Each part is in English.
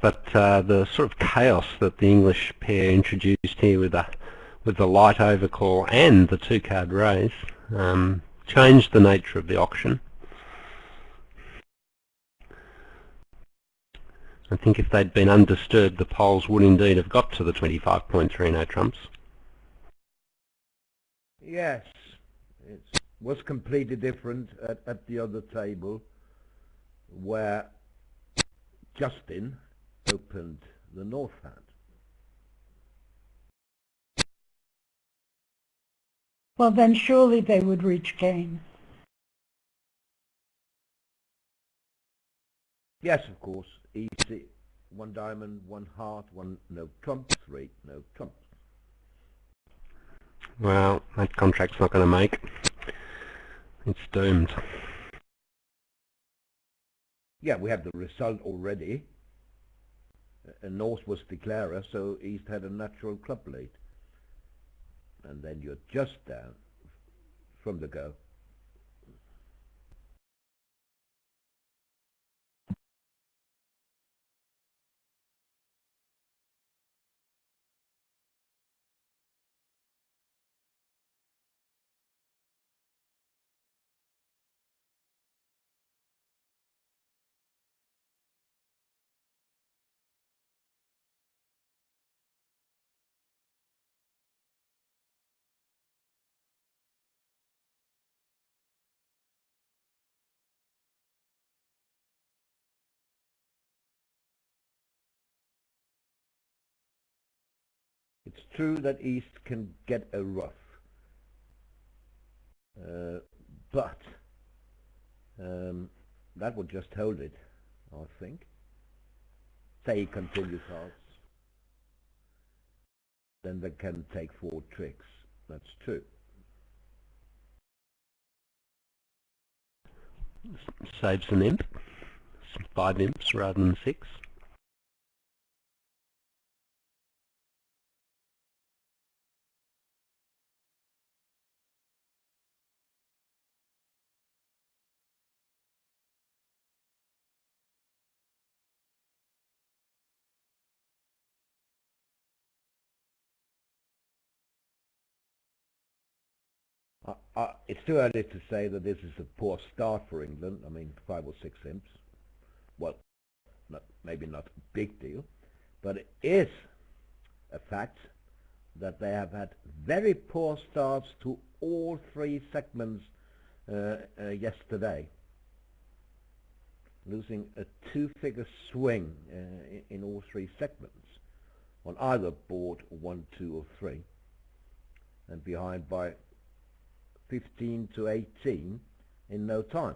But the sort of chaos that the English pair introduced here with the light overcall and the two-card raise changed the nature of the auction. I think if they'd been undisturbed, the Poles would indeed have got to the 25.30 trumps. Yes, it was completely different at the other table, where Justin opened the north hand. Well, then surely they would reach game. Yes, of course. Easy. One diamond, one heart, one no trumps, three no trumps. Well, that contract's not going to make. It's doomed. Yeah, we have the result already. North was declarer, so East had a natural club lead. And then you're just down from the go. It's true that East can get a rough, but that would just hold it, I think. Say he continues hearts, then they can take 4 tricks. That's true. Saves an imp. 5 imps rather than 6. It's too early to say that this is a poor start for England. I mean, 5 or 6 imps. Well, maybe not a big deal, but it is a fact that they have had very poor starts to all 3 segments yesterday. Losing a 2-figure swing in all 3 segments on either board 1, 2 or 3, and behind by 15 to 18 in no time.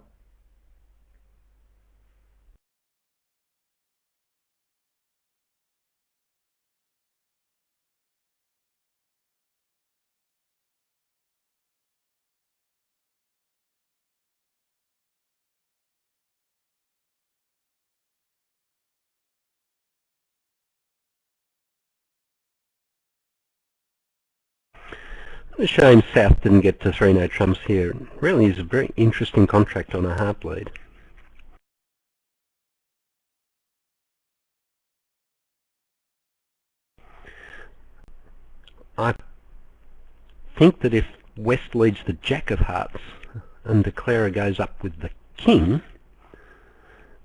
A shame South didn't get to 3 no trumps here. It really is a very interesting contract on a heart lead. I think that if West leads the Jack of Hearts and declarer goes up with the King,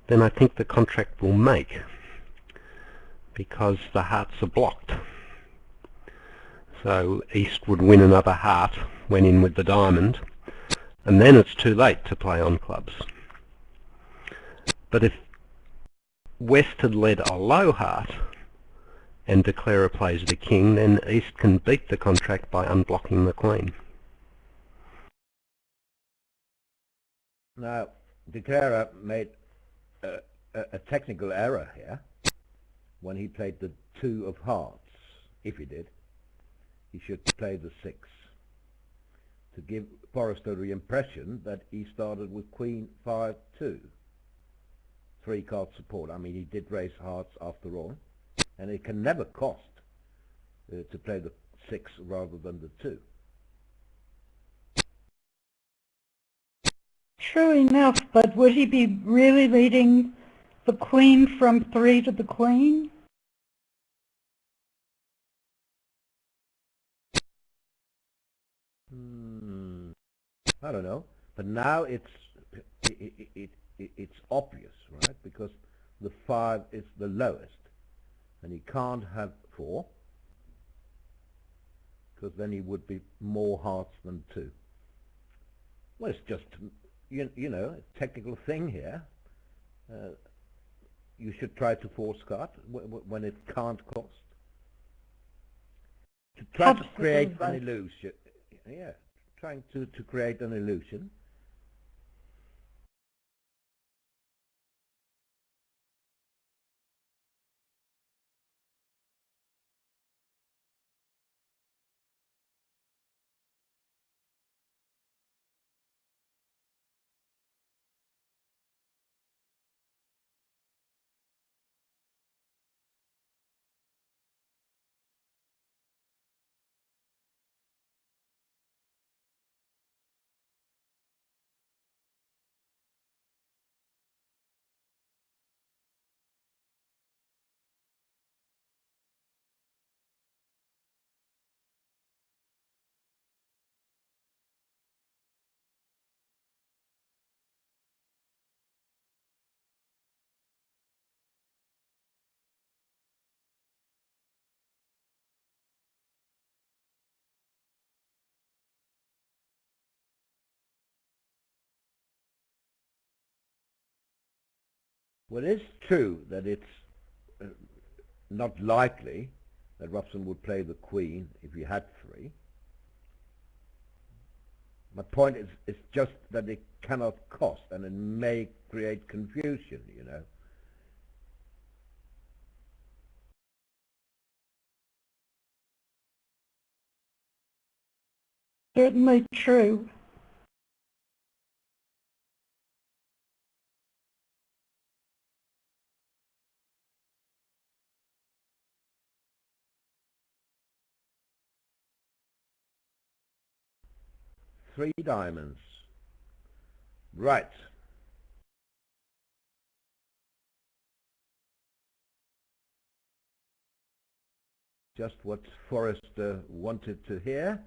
then I think the contract will make, because the hearts are blocked. So East would win another heart, went in with the diamond, and then it's too late to play on clubs. But if West had led a low heart and declarer plays the King, then East can beat the contract by unblocking the Queen. Now, declarer made a technical error here when he played the 2 of hearts. If he did, he should play the 6 to give Forrester the impression that he started with Queen 5-2. 3 card support. I mean, he did raise hearts after all, and it can never cost to play the 6 rather than the 2. True enough, but would he be really leading The queen from 3 to the queen? I don't know, but now it's obvious, right? Because the 5 is the lowest, and he can't have 4, because then he would be more hearts than 2. Well, it's just, you know, a technical thing here. You should try to force cut when it can't cost. To try to create an illusion. Yeah, trying to create an illusion. Well, it is true that it's not likely that Robson would play the queen if he had 3. My point is just that it cannot cost, and it may create confusion, you know. Certainly true. Three diamonds. Right. Just what Forrester wanted to hear.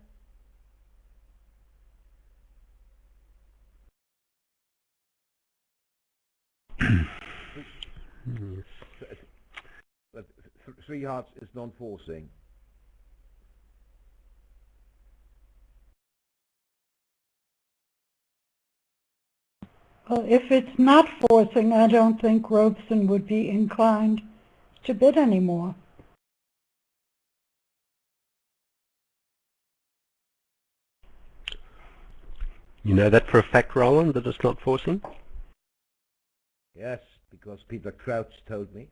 But 3 hearts is non-forcing. Well, if it's not forcing, I don't think Robson would be inclined to bid anymore. You know that for a fact, Roland, that it's not forcing? Yes, because Peter Crouch told me.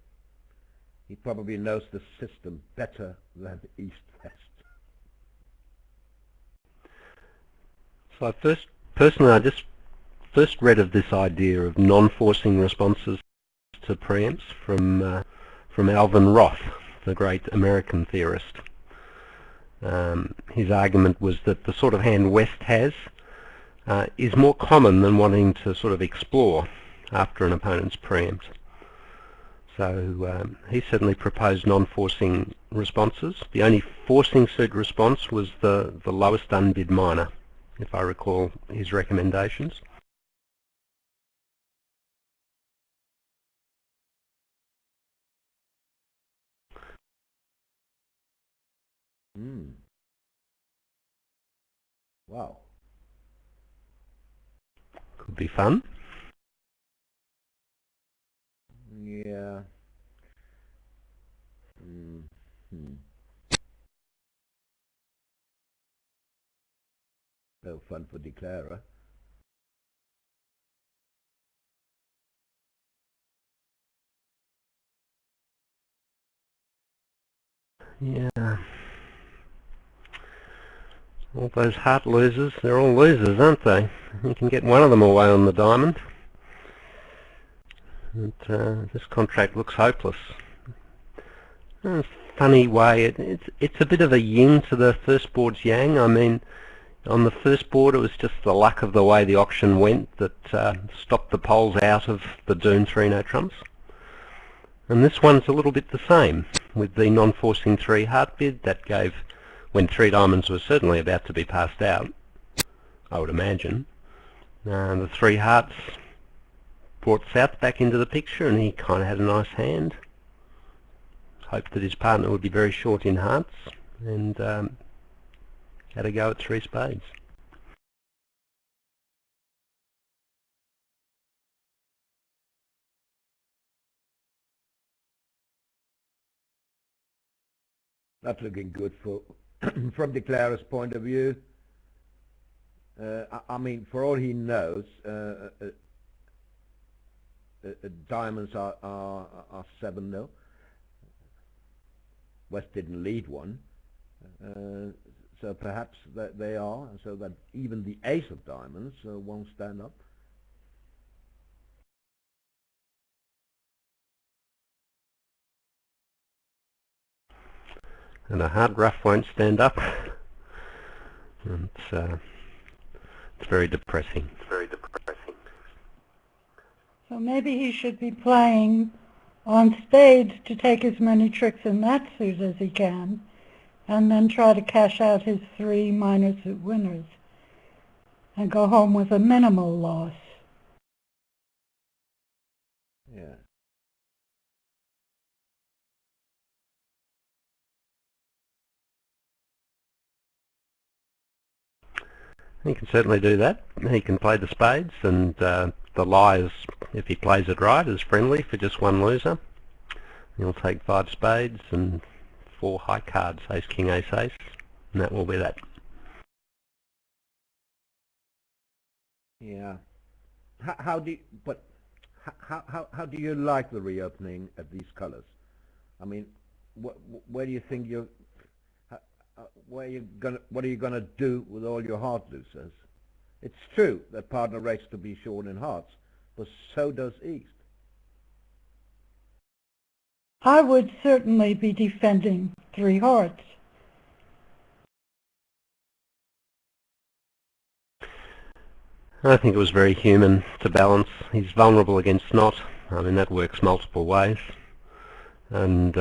He probably knows the system better than East-West. So I just first read of this idea of non-forcing responses to preempts from Alvin Roth, the great American theorist. His argument was that the sort of hand West has is more common than wanting to sort of explore after an opponent's preempt. So he certainly proposed non-forcing responses. The only forcing suit response was the lowest unbid minor, if I recall his recommendations. Wow. Could be fun. Yeah. No fun for declarer. Yeah. All those heart losers, they're all losers, aren't they? You can get one of them away on the diamond. And, this contract looks hopeless. In a funny way, it's a bit of a yin to the first board's yang. I mean, on the first board it was just the luck of the way the auction went that stopped the poles out of the Doom 3 no trumps. And this one's a little bit the same. With the non-forcing 3 heart bid, that gave, when 3 diamonds was certainly about to be passed out, I would imagine, the 3 hearts brought South back into the picture, and he kind of had a nice hand. Hoped that his partner would be very short in hearts, and had a go at 3 spades. Not looking good for from Declarer's point of view. I mean, for all he knows, diamonds are 7-0. West didn't lead one, so perhaps that they are, so that even the ace of diamonds won't stand up. And a hard rough won't stand up. And it's very depressing. Very depressing. So maybe he should be playing on spades to take as many tricks in that suit as he can, and then try to cash out his 3 minor suit winners and go home with a minimal loss. Yeah. He can certainly do that. He can play the spades, and the lie is, if he plays it right, is friendly for just 1 loser. He'll take 5 spades and 4 high cards, ace, king, ace, ace, and that will be that. Yeah. How do you like the reopening of these colours? I mean, where do you think you're? What are you gonna do with all your heart losers? It's true that partner rates to be short in hearts, but so does East. I would certainly be defending 3 hearts. I think it was very human to balance. He's vulnerable against Snot. I mean, that works multiple ways. And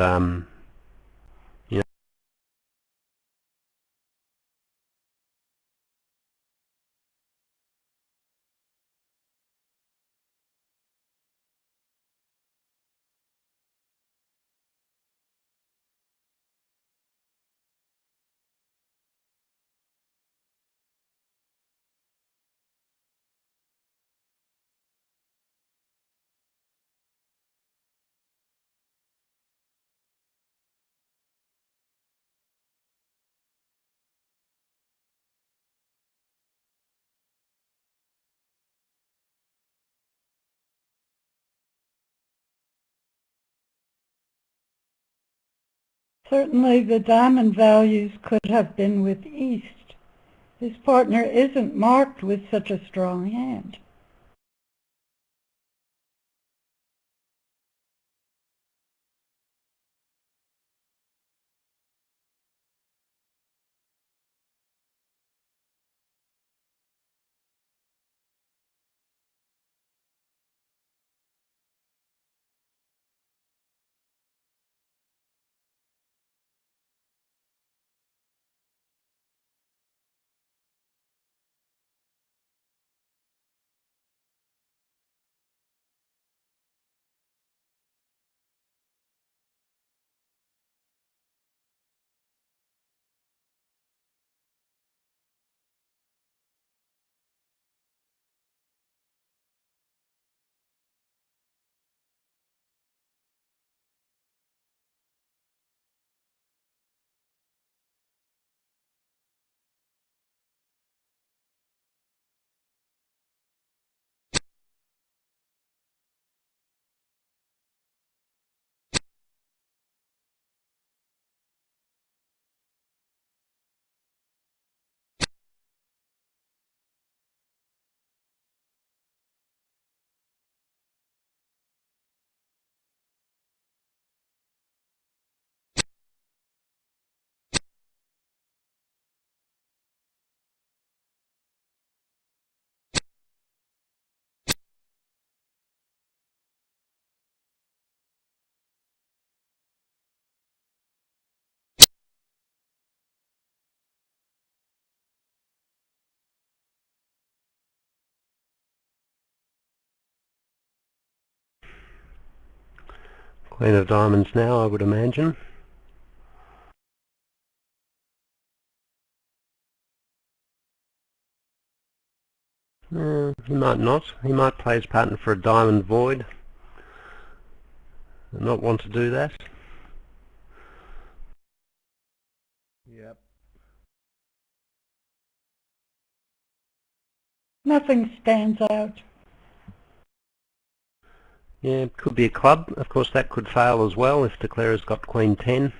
Certainly the diamond values could have been with East. His partner isn't marked with such a strong hand. Queen of diamonds now, I would imagine. He might not. He might play his partner for a diamond void and not want to do that. Yep. Nothing stands out. Yeah, could be a club. Of course, that could fail as well if Declarer's got Queen 10.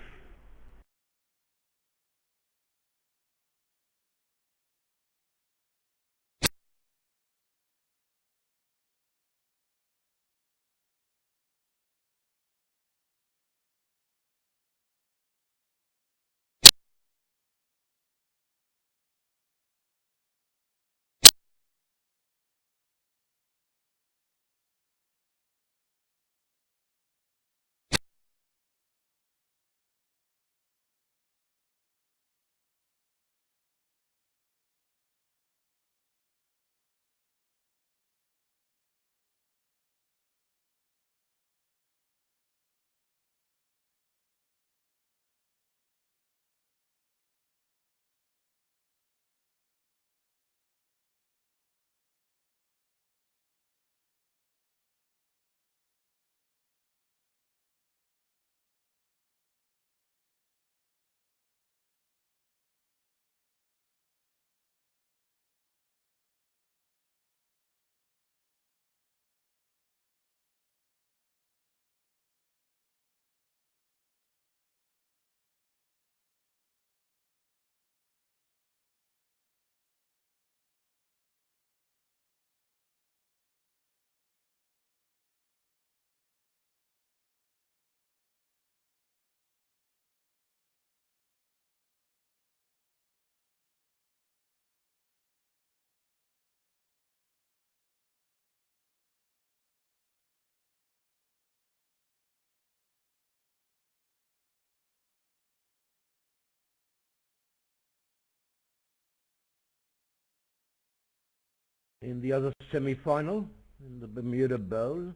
In the other semi-final, in the Bermuda Bowl,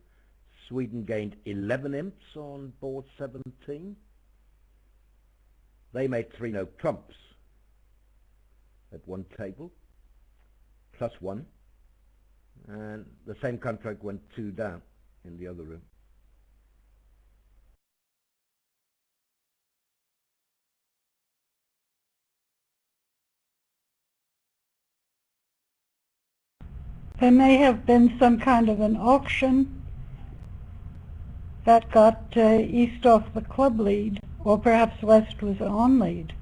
Sweden gained 11 imps on board 17. They made 3 no trumps at one table, +1, and the same contract went 2 down in the other room. There may have been some kind of an auction that got East off the club lead, or perhaps West was on lead.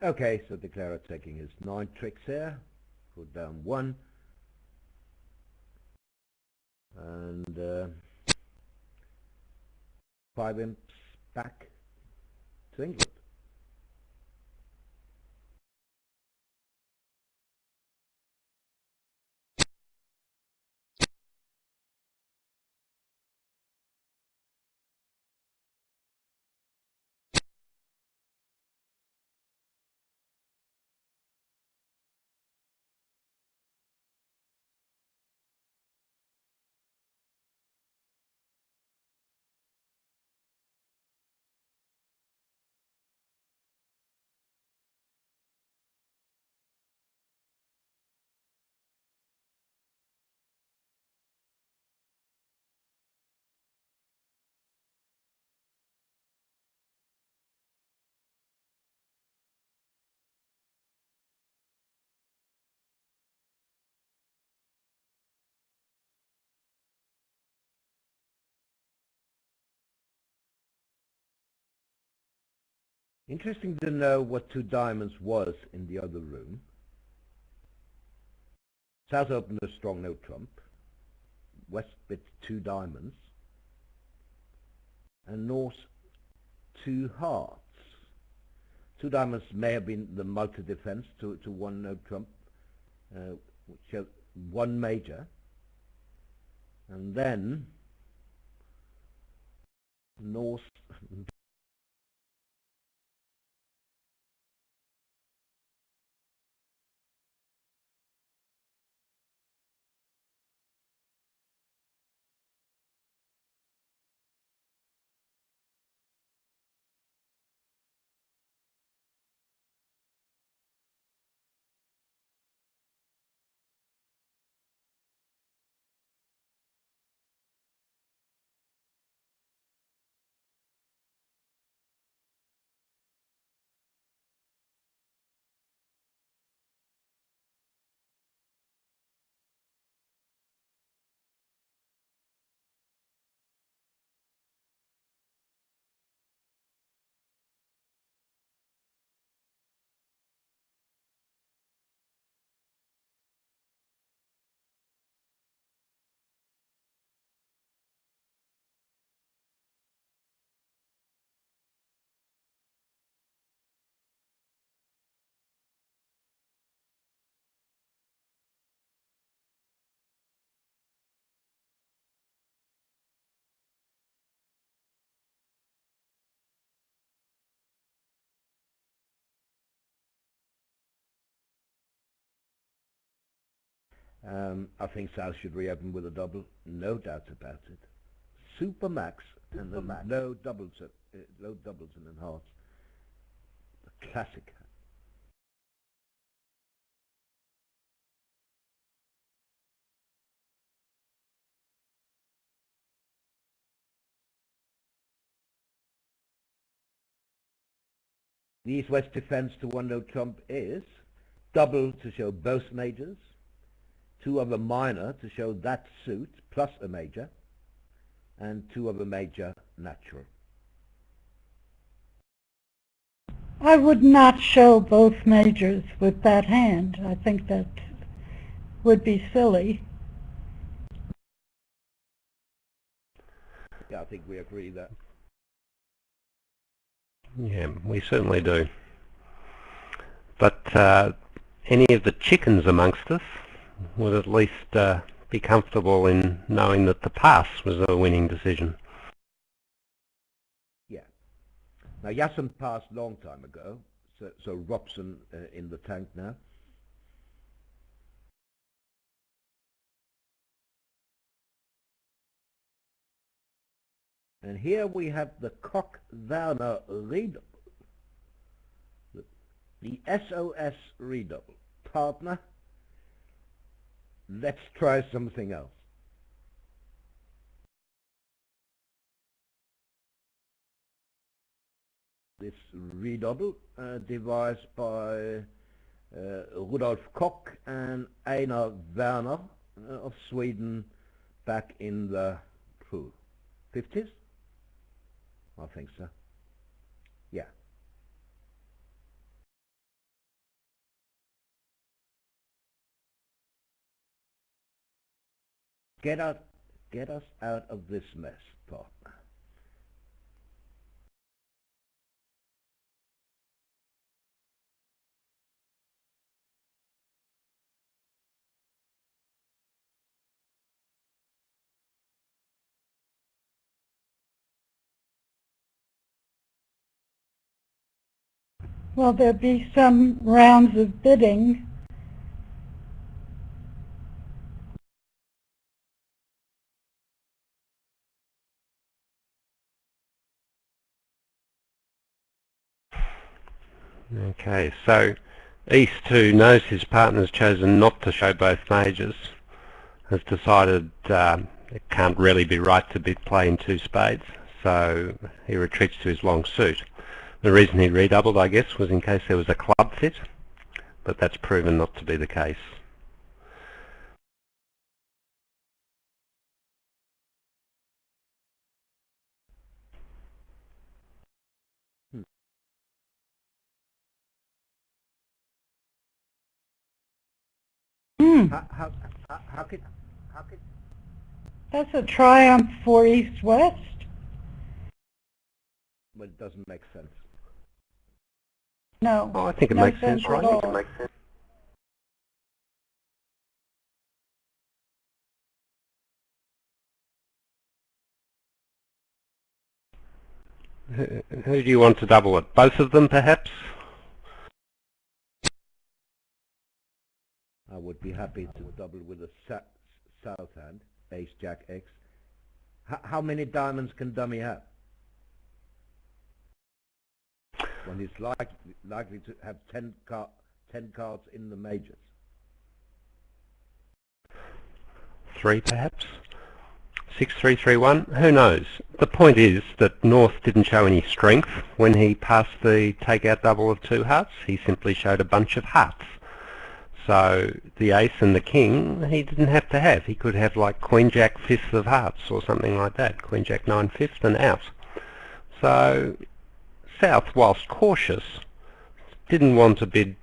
Okay, so Declarer taking his 9 tricks here, put down 1, and 5 imps back to England. Interesting to know what two diamonds was in the other room. South opened a strong no trump. West bit two diamonds. And North two hearts. Two diamonds may have been the multi-defense to one no trump, which has one major. And then North I think South should reopen with a double, no doubt about it. Supermax and the low doubles and then hearts. A classic. The East-West defense to one no trump is double to show both majors, two of a minor to show that suit plus a major, and two of a major natural. I would not show both majors with that hand. I think that would be silly. Yeah, I think we agree that. Yeah, we certainly do. But any of the chickens amongst us would at least be comfortable in knowing that the pass was a winning decision. Yeah. Now, Yassen passed a long time ago, so Robson in the tank now. And here we have the Koch-Werner redouble, the SOS redouble. Partner, let's try something else. This redouble devised by Rudolf Koch and Einar Werner of Sweden back in the 50s? I think so. Yeah. Get us out of this mess, partner. Well, there'll be some rounds of bidding. Okay, so East, who knows his partner's chosen not to show both majors, has decided it can't really be right to be playing two spades, so he retreats to his long suit. The reason he redoubled, I guess, was in case there was a club fit, but that's proven not to be the case. How could... That's a triumph for East-West. Well, it doesn't make sense. No. Oh, I think it no makes sense, right? at all. Who do you want to double it? Both of them, perhaps? I would be happy to double with a south hand, ace, jack, X. How many diamonds can dummy have? When he's likely to have 10 cards in the majors. 3, perhaps? 6, 3, 3, 1? Who knows? The point is that North didn't show any strength when he passed the take-out double of 2 hearts. He simply showed a bunch of hearts. So the ace and the king he didn't have to have. He could have like queen jack fifth of hearts or something like that. Queen jack 9 fifth and out. So South, whilst cautious, didn't want to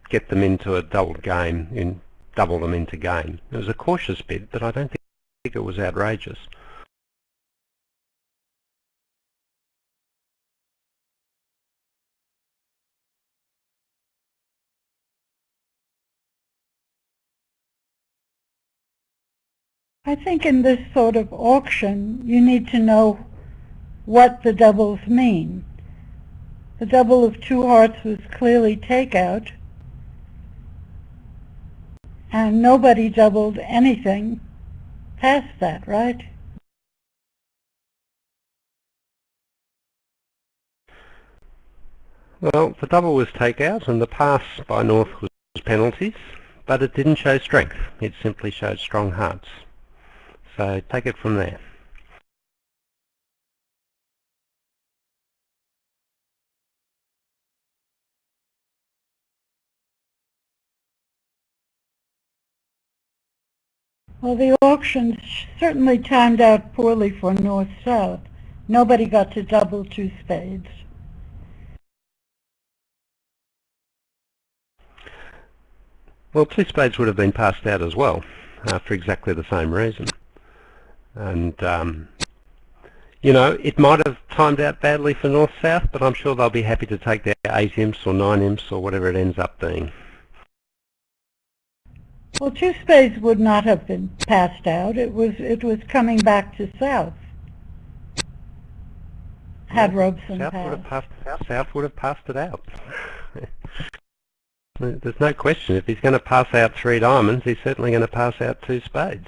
get them into a double game, double them into game. It was a cautious bid, but I don't think it was outrageous. I think in this sort of auction, you need to know what the doubles mean. The double of 2 hearts was clearly takeout, and nobody doubled anything past that, right? Well, the double was takeout, and the pass by North was penalties, but it didn't show strength. It simply showed strong hearts. So take it from there. Well, the auction certainly timed out poorly for North-South. Nobody got to double 2 spades. Well, 2 spades would have been passed out as well, for exactly the same reason. And, you know, it might have timed out badly for North-South, but I'm sure they'll be happy to take their 8 imps or 9 imps or whatever it ends up being. Well, 2 spades would not have been passed out. It was coming back to South. Had Robeson passed. South would have passed it out. There's no question. If he's going to pass out 3 diamonds, he's certainly going to pass out 2 spades.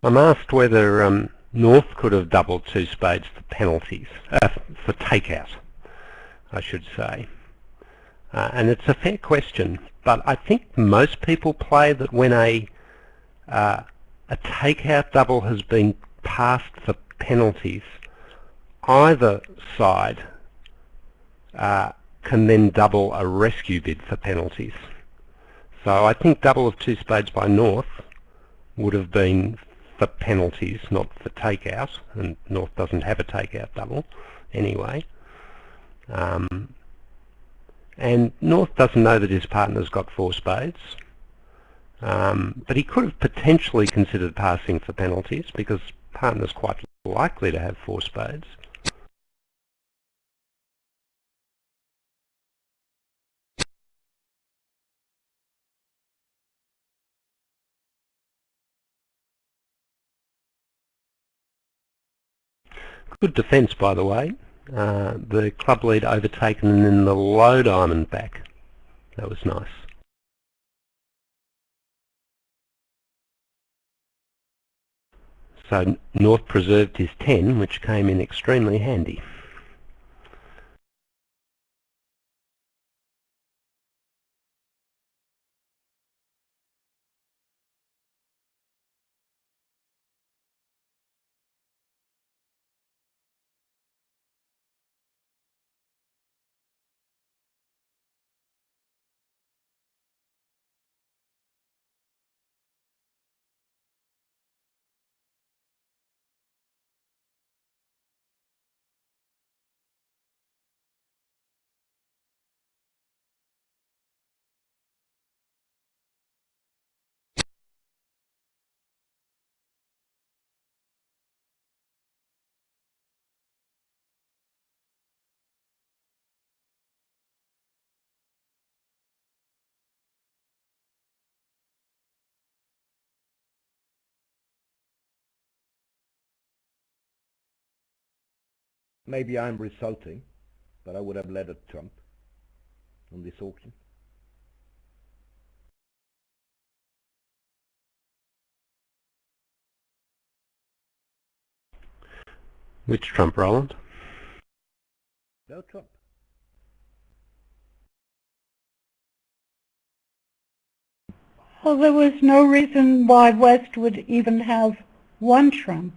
I'm asked whether North could have doubled 2 spades for penalties, for takeout, I should say. And it's a fair question, but I think most people play that when a takeout double has been passed for penalties, either side can then double a rescue bid for penalties. So I think double of 2 spades by North would have been for penalties, not for takeout, and North doesn't have a takeout double anyway. And North doesn't know that his partner's got 4 spades, but he could have potentially considered passing for penalties because partner's quite likely to have 4 spades. Good defence, by the way. The club lead overtaken and then the low diamond back. That was nice. So North preserved his 10, which came in extremely handy. maybe I'm resulting, but I would have led a trump on this auction. Which trump, Roland? No trump. Well, there was no reason why West would even have one trump.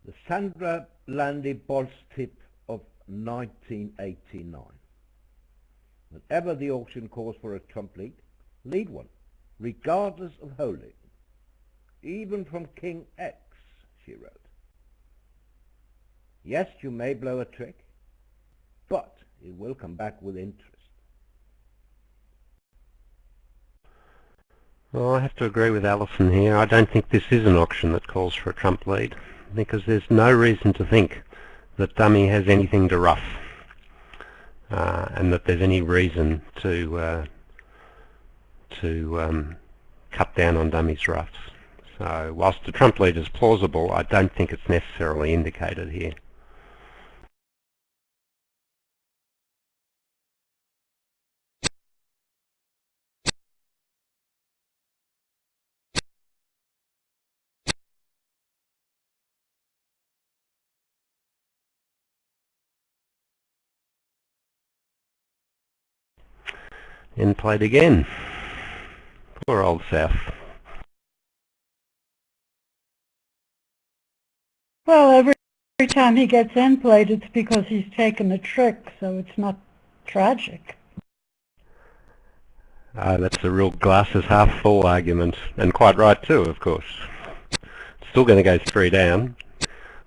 The Sandra Landy Bolstip of 1989. Whenever the auction calls for a trump lead, lead one, regardless of holding. Even from King X, she wrote. Yes, you may blow a trick, but it will come back with interest. Well, I have to agree with Alison here. I don't think this is an auction that calls for a trump lead, because there's no reason to think that dummy has anything to ruff, and that there's any reason to cut down on dummy's ruffs. So whilst the trump lead is plausible, I don't think it's necessarily indicated here. And played again. Poor old South. Well, every time he gets end played, it's because he's taken a trick, so it's not tragic. That's a real glasses half full argument, and quite right too, of course. Still going to go 3 down.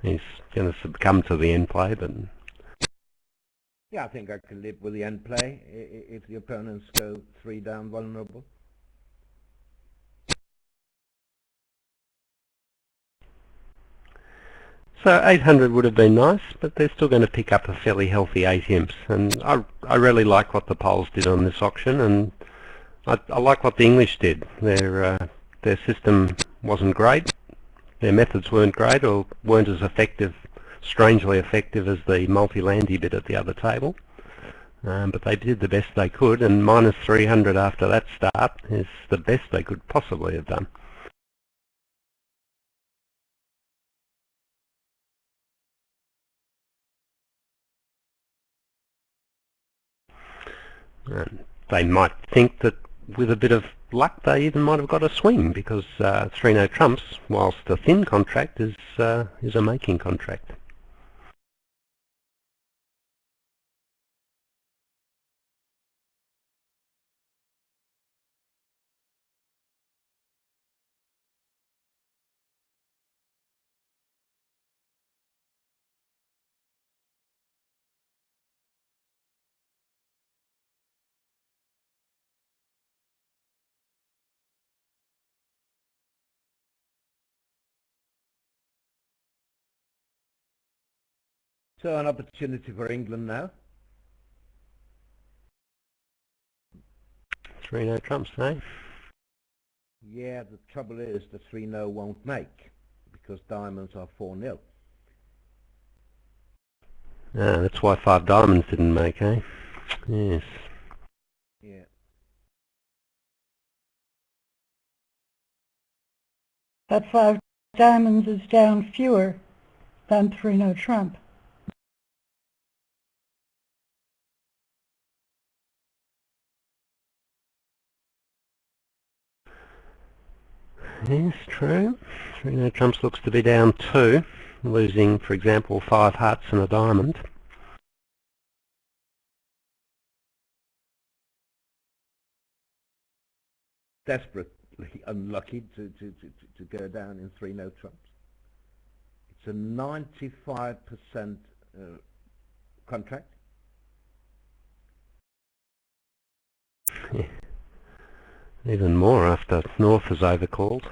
He's going to succumb to the end play, but... Yeah, I think I can live with the end play if the opponents go 3 down vulnerable. So 800 would have been nice, but they're still going to pick up a fairly healthy 8 imps, and I really like what the Poles did on this auction, and I like what the English did. Their system wasn't great, their methods weren't great, or weren't as effective, strangely effective as the multi-landy bit at the other table, but they did the best they could, and minus 300 after that start is the best they could possibly have done. They might think that with a bit of luck they even might have got a swing, because 3-no trumps, whilst a thin contract, is a making contract. So an opportunity for England now. 3-no trumps, eh? Yeah, the trouble is the 3-no won't make, because diamonds are 4-0. That's why 5 diamonds didn't make, eh? Yes. Yeah. That 5 diamonds is down fewer than 3-no trump. Yes, true. 3-no trumps looks to be down 2, losing, for example, 5 hearts and a diamond. Desperately unlucky to go down in 3-no trumps. It's a 95% contract. Yeah. Even more after North is overcalled.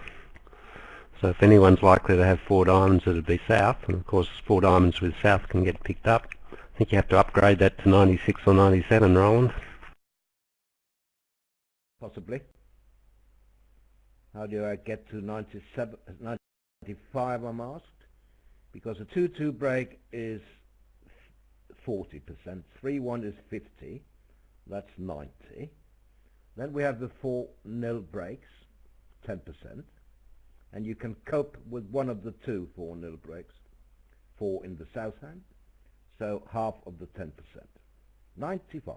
So if anyone's likely to have 4 diamonds, it'd be South, and of course 4 diamonds with South can get picked up. I think you have to upgrade that to 96 or 97, Roland. Possibly. How do I get to 97, 95, I'm asked? Because a 2-2 break is 40%, 3-1 is 50, that's 90. Then we have the 4-0 breaks, 10%, and you can cope with one of the 2 4-0 breaks, 4 in the south hand, so half of the 10%, 95.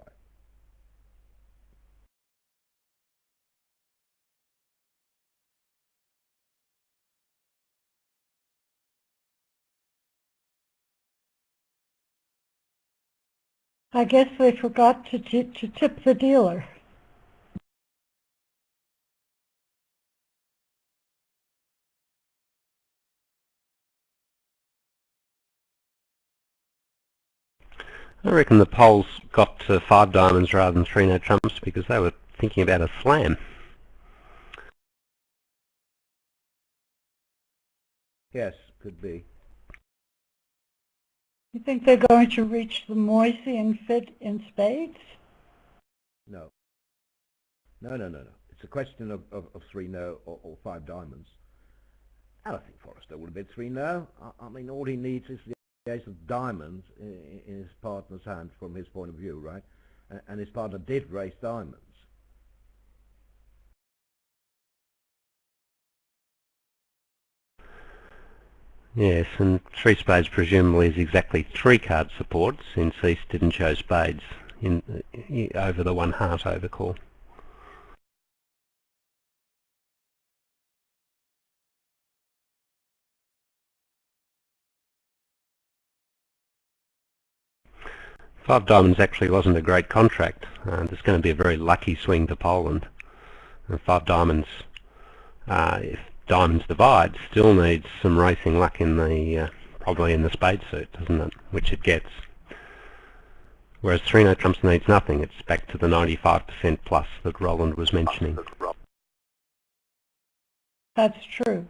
I guess they forgot to tip the dealer. I reckon the Poles got to 5 diamonds rather than 3 no trumps because they were thinking about a slam. Yes, could be. You think they're going to reach the Moisey and fit in spades? No. No. It's a question of 3 no or 5 diamonds. And I think Forrester would have been 3 no. I mean, all he needs is the ace of diamonds in his partner's hand from his point of view, right? And his partner did raise diamonds. Yes, and 3 spades presumably is exactly 3 card support since East didn't show spades over the 1 heart overcall. Five diamonds actually wasn't a great contract. There's going to be a very lucky swing to Poland. And 5 diamonds, if diamonds divide, still needs some racing luck in the probably in the spade suit, doesn't it? Which it gets. Whereas 3 no trumps needs nothing. It's back to the 95% plus that Roland was mentioning. That's true.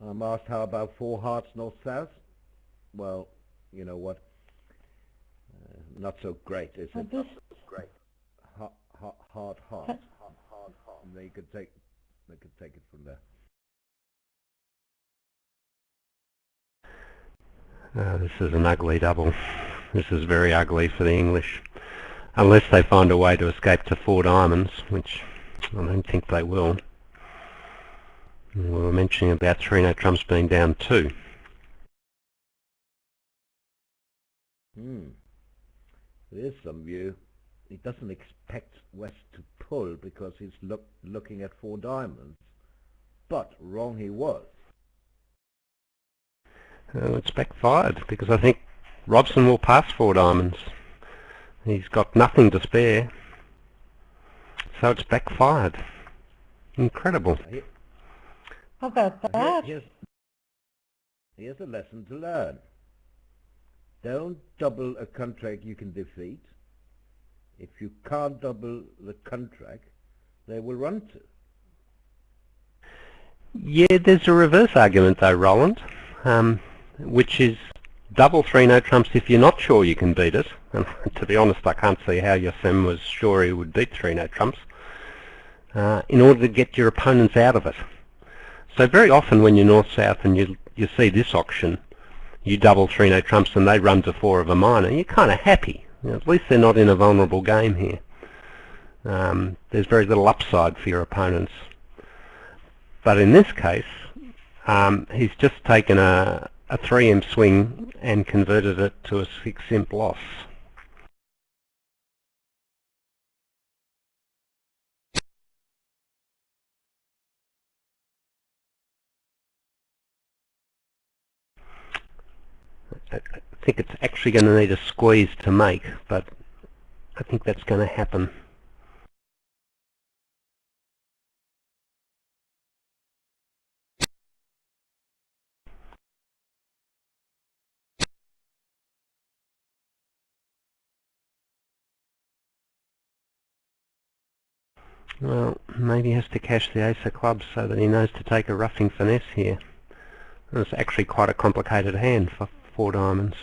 I'm asked how about 4 hearts north-south? Well, you know what? Not so great, is it? Not so great. Hard hearts. And they could take it from there. This is an ugly double. This is very ugly for the English. Unless they find a way to escape to 4 diamonds, which I don't think they will. We were mentioning about 3 no trumps being down 2. There is some view. He doesn't expect West to pull because he's looking at 4 diamonds. But wrong he was. It's backfired because I think Robson will pass 4 diamonds. He's got nothing to spare. So it's backfired. Incredible. How about that? Here's a lesson to learn. Don't double a contract you can defeat. If you can't double the contract, they will run to. Yeah, there's a reverse argument though, Roland, which is double 3 no trumps if you're not sure you can beat it. And to be honest, I can't see how Yossem was sure he would beat 3 no trumps in order to get your opponents out of it. So very often when you're north-south and you see this auction, you double 3 no trumps and they run to 4 of a minor, you're kind of happy. You know, at least they're not in a vulnerable game here. There's very little upside for your opponents. But in this case, he's just taken a 3M swing and converted it to a 6-imp loss. I think it's actually going to need a squeeze to make, but I think that's going to happen. Well, maybe he has to cash the ace of clubs so that he knows to take a roughing finesse here. It's actually quite a complicated hand for 4 diamonds.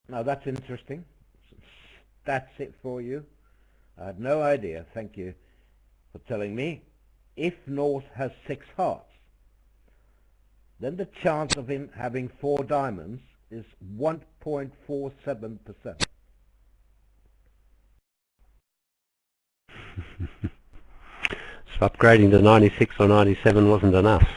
Now that's interesting. That's it for you. I had no idea. Thank you for telling me. If North has 6 hearts, then the chance of him having 4 diamonds is 1.47%. So upgrading to 96 or 97 wasn't enough.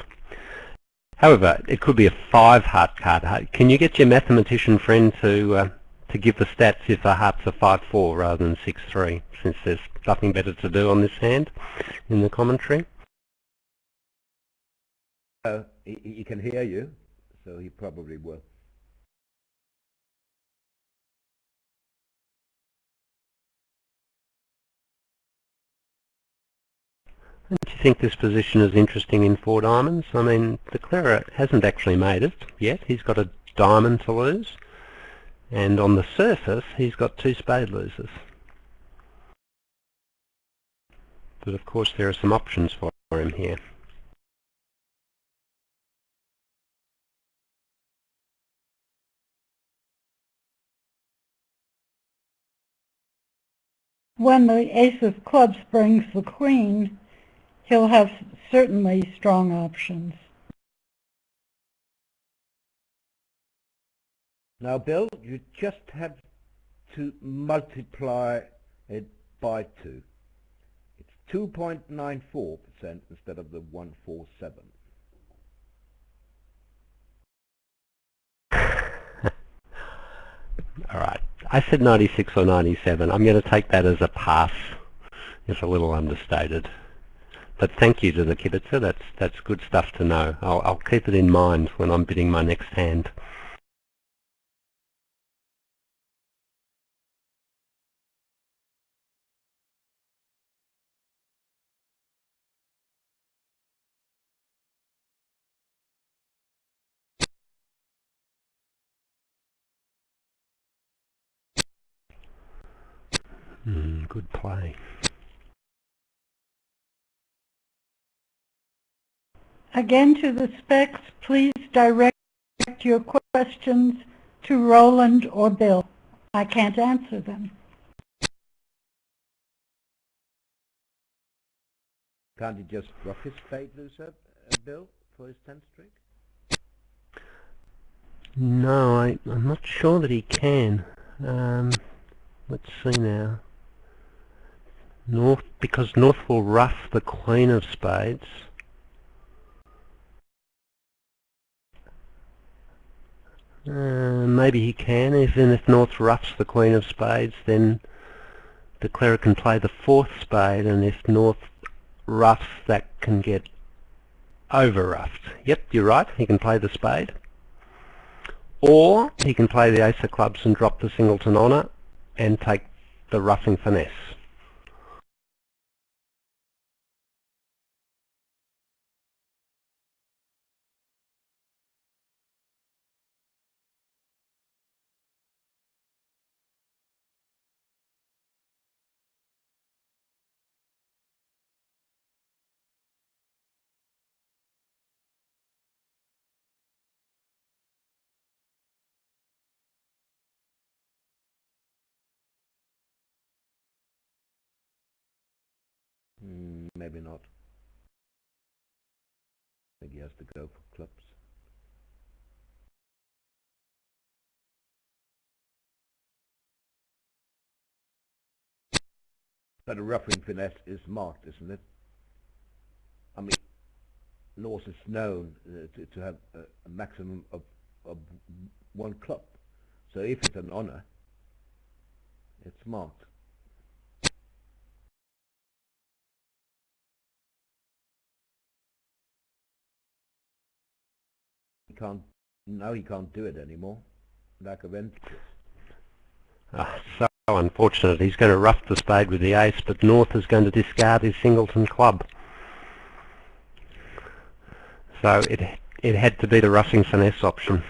However, it could be a 5 heart card. Can you get your mathematician friend to give the stats if the hearts are 5-4 rather than 6-3, since there's nothing better to do on this hand in the commentary? He can hear you, so he probably will. Don't you think this position is interesting in 4 diamonds? I mean, the Clara hasn't actually made it yet. He's got a diamond to lose, and on the surface he's got 2 spade losers. But of course there are some options for him here. When the ace of clubs brings the queen, he'll have certainly strong options. Now, Bill, you just have to multiply it by 2. It's 2.94% instead of the 147. Alright, I said 96 or 97. I'm going to take that as a pass. It's a little understated. But thank you to the kibitzer. That's good stuff to know. I'll keep it in mind when I'm bidding my next hand. Good play. Again, to the specs, please direct your questions to Roland or Bill. I can't answer them. Can't he just rough his spade loser, Bill, for his 10th streak? No, I'm not sure that he can. Let's see now. Because North will rough the queen of spades. Maybe he can. Even if North roughs the queen of spades, then the Clara can play the 4th spade, and if North roughs, that can get over roughed. Yep, you're right, he can play the spade. Or he can play the ace of clubs and drop the singleton honour and take the roughing finesse. Maybe not. I think he has to go for clubs. But a roughing finesse is marked, isn't it? I mean, North is known to have a maximum of 1 club. So if it's an honour, it's marked. Now he can't do it anymore. Lack of emphasis. So so unfortunate. He's going to rough the spade with the ace, but North is going to discard his singleton club. So it had to be the roughing finesse option.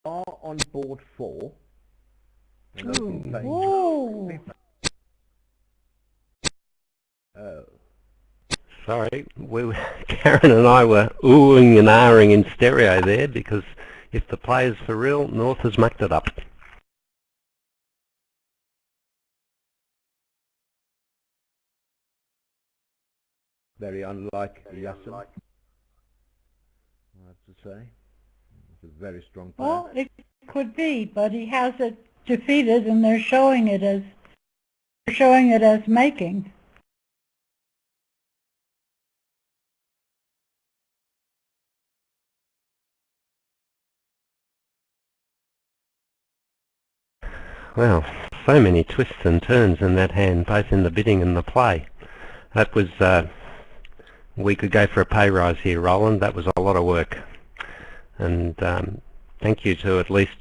Are on board 4. And they've been playing. Whoa! Oh. Sorry, Karen and I were oohing and ahhing in stereo there, because if the play's for real, North has mucked it up. Very unlike Yassin, I have to say. It's a very strong player. Well, it could be, but he has it defeated, and they're showing it as making. Well, so many twists and turns in that hand, both in the bidding and the play. That was, we could go for a pay rise here, Roland. That was a lot of work. And thank you to at least,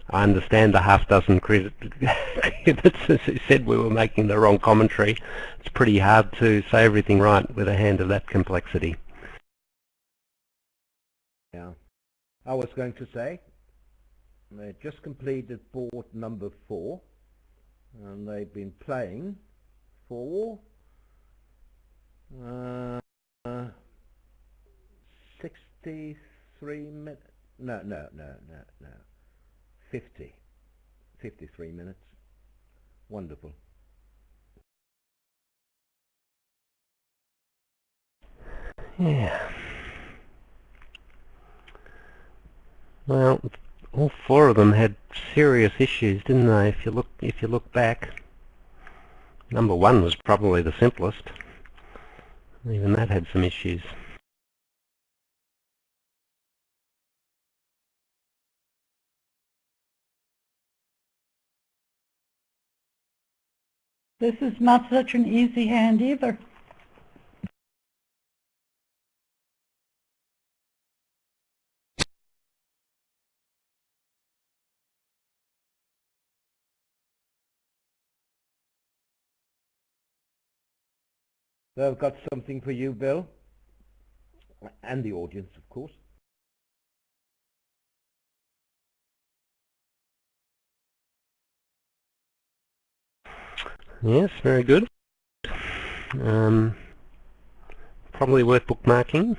I understand, the half-dozen critics who said we were making the wrong commentary. It's pretty hard to say everything right with a hand of that complexity. Yeah. I was going to say, they just completed board number 4, and they've been playing for 63 minutes. No. 53 minutes. Wonderful. Yeah. Well, all 4 of them had serious issues, didn't they? If you look back, number 1 was probably the simplest. Even that had some issues. This is not such an easy hand either. So I've got something for you, Bill, and the audience, of course. Yes, very good. Probably worth bookmarking.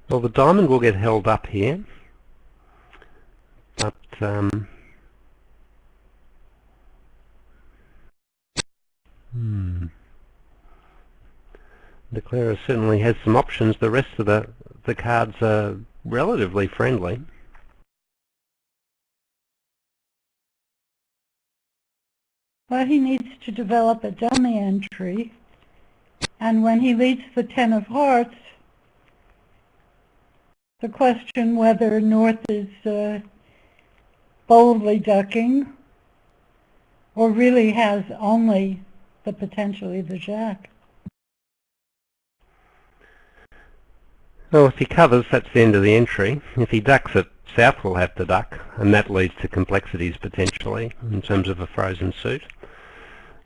Well, the diamond will get held up here, but Declarer certainly has some options. The rest of the cards are relatively friendly. Well, he needs to develop a dummy entry, and when he leads the 10 of hearts, the question whether North is boldly ducking or really has only the potentially the jack. Well, if he covers, that's the end of the entry. If he ducks it, South will have to duck, and that leads to complexities potentially in terms of a frozen suit.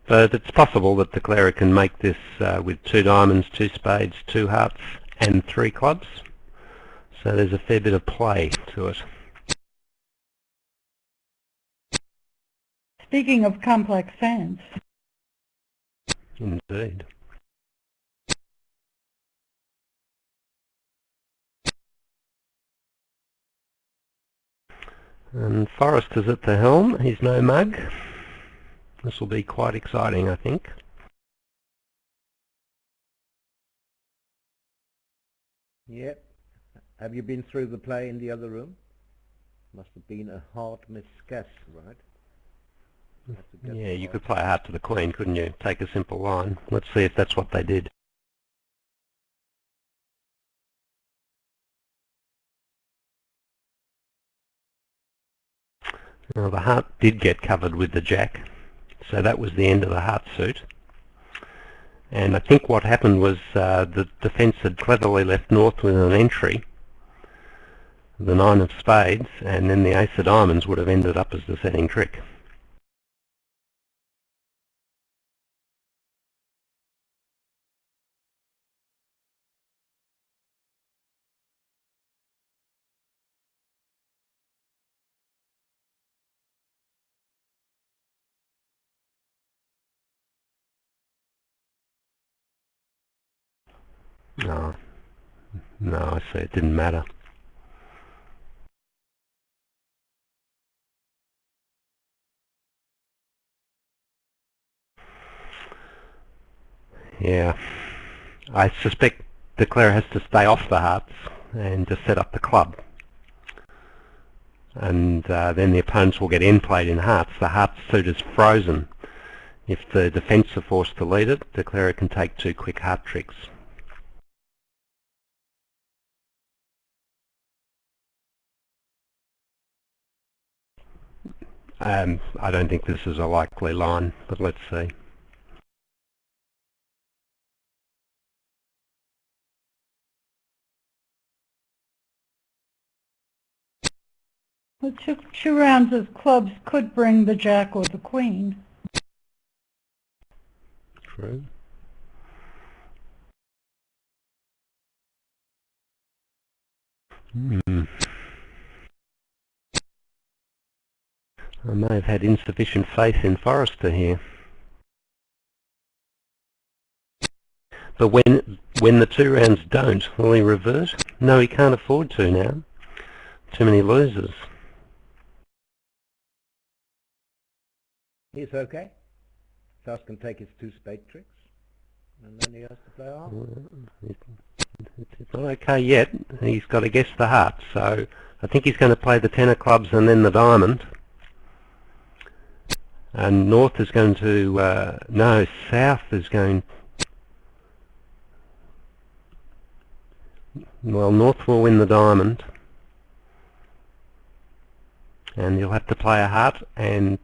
But it's possible that Declarer can make this with 2 diamonds, 2 spades, 2 hearts, and 3 clubs. So there's a fair bit of play to it. Speaking of complex hands. Indeed. And Forrest is at the helm. He's no mug. This will be quite exciting, I think. Yep. Have you been through the play in the other room? Must have been a hard misguess, right? Yeah, you could play a heart to the queen, couldn't you? Take a simple line. Let's see if that's what they did. Well, the heart did get covered with the jack, so that was the end of the heart suit. And I think what happened was the defence had cleverly left North with an entry, the 9 of spades, and then the ace of diamonds would have ended up as the setting trick. No, no, I see, it didn't matter. Yeah, I suspect the Declare has to stay off the hearts and just set up the club. And then the opponents will get end played in hearts. The heart suit is frozen. If the defence are forced to lead it, the declarer can take 2 quick heart tricks. I don't think this is a likely line, but let's see. Well, two rounds of clubs could bring the jack or the queen. True. I may have had insufficient faith in Forrester here. But when the 2 rounds don't, will he revert? No, he can't afford to now. Too many losers. He's okay. Just can take his 2 spade tricks, and then he has to play off. It's not okay yet. He's got to guess the heart, so I think he's going to play the 10 of clubs and then the diamond. And North is going to, no, South is going, well, North will win the diamond. And you'll have to play a heart, and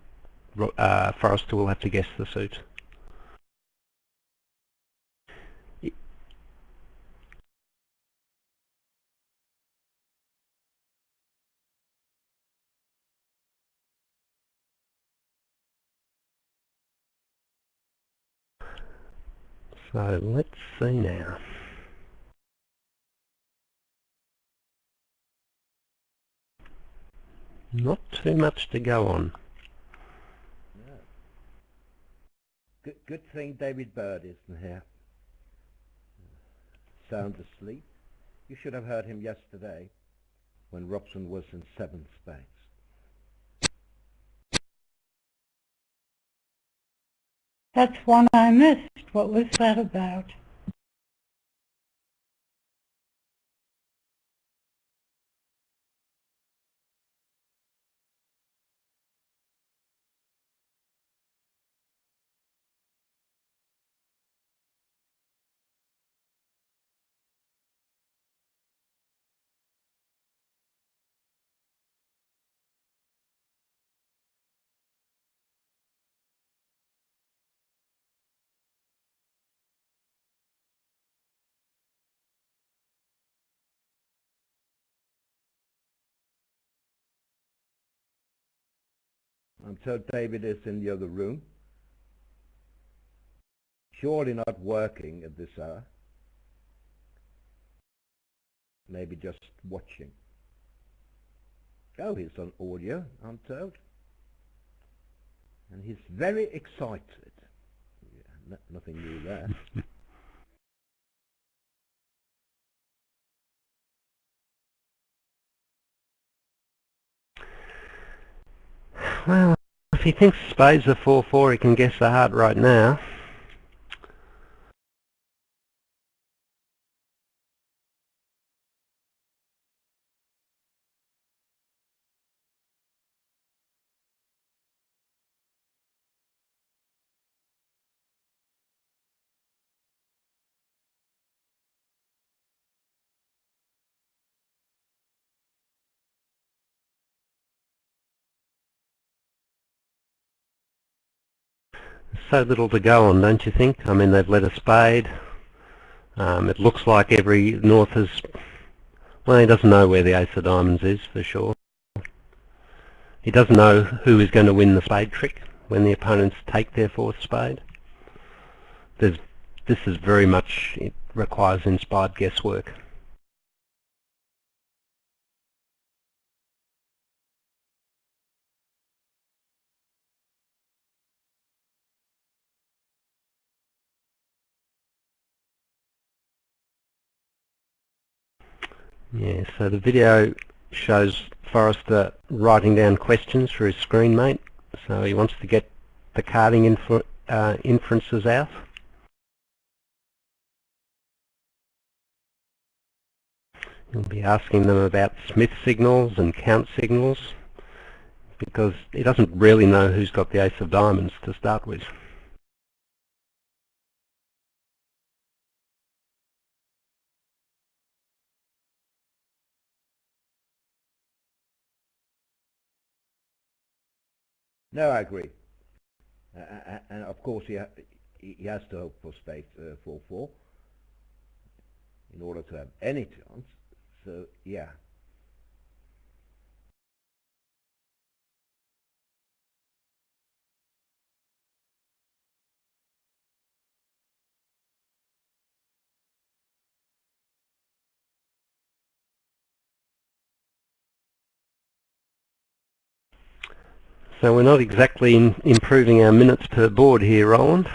Forrester will have to guess the suit. So let's see now. Not too much to go on. No. Good thing David Bird isn't here. Sound asleep. You should have heard him yesterday when Robson was in 7 spades. That's one I missed. What was that about? I'm told David is in the other room. Surely not working at this hour. Maybe just watching. Oh, he's on audio, I'm told. And he's very excited. Yeah, nothing new there. Well, if he thinks spades are 4-4, he can guess the heart right now. so little to go on, don't you think? I mean, they've led a spade. It looks like every North has... Well, he doesn't know where the ace of diamonds is, for sure. He doesn't know who is going to win the spade trick when the opponents take their fourth spade. This is very much... It requires inspired guesswork. Yeah, so the video shows Forrester writing down questions for his screen mate. So he wants to get the carding inferences out. He'll be asking them about Smith signals and count signals, because he doesn't really know who's got the ace of diamonds to start with. No, I agree. And of course he has to hope for spade 4-4 in order to have any chance. So yeah. So we're not exactly improving our minutes per board here, Roland.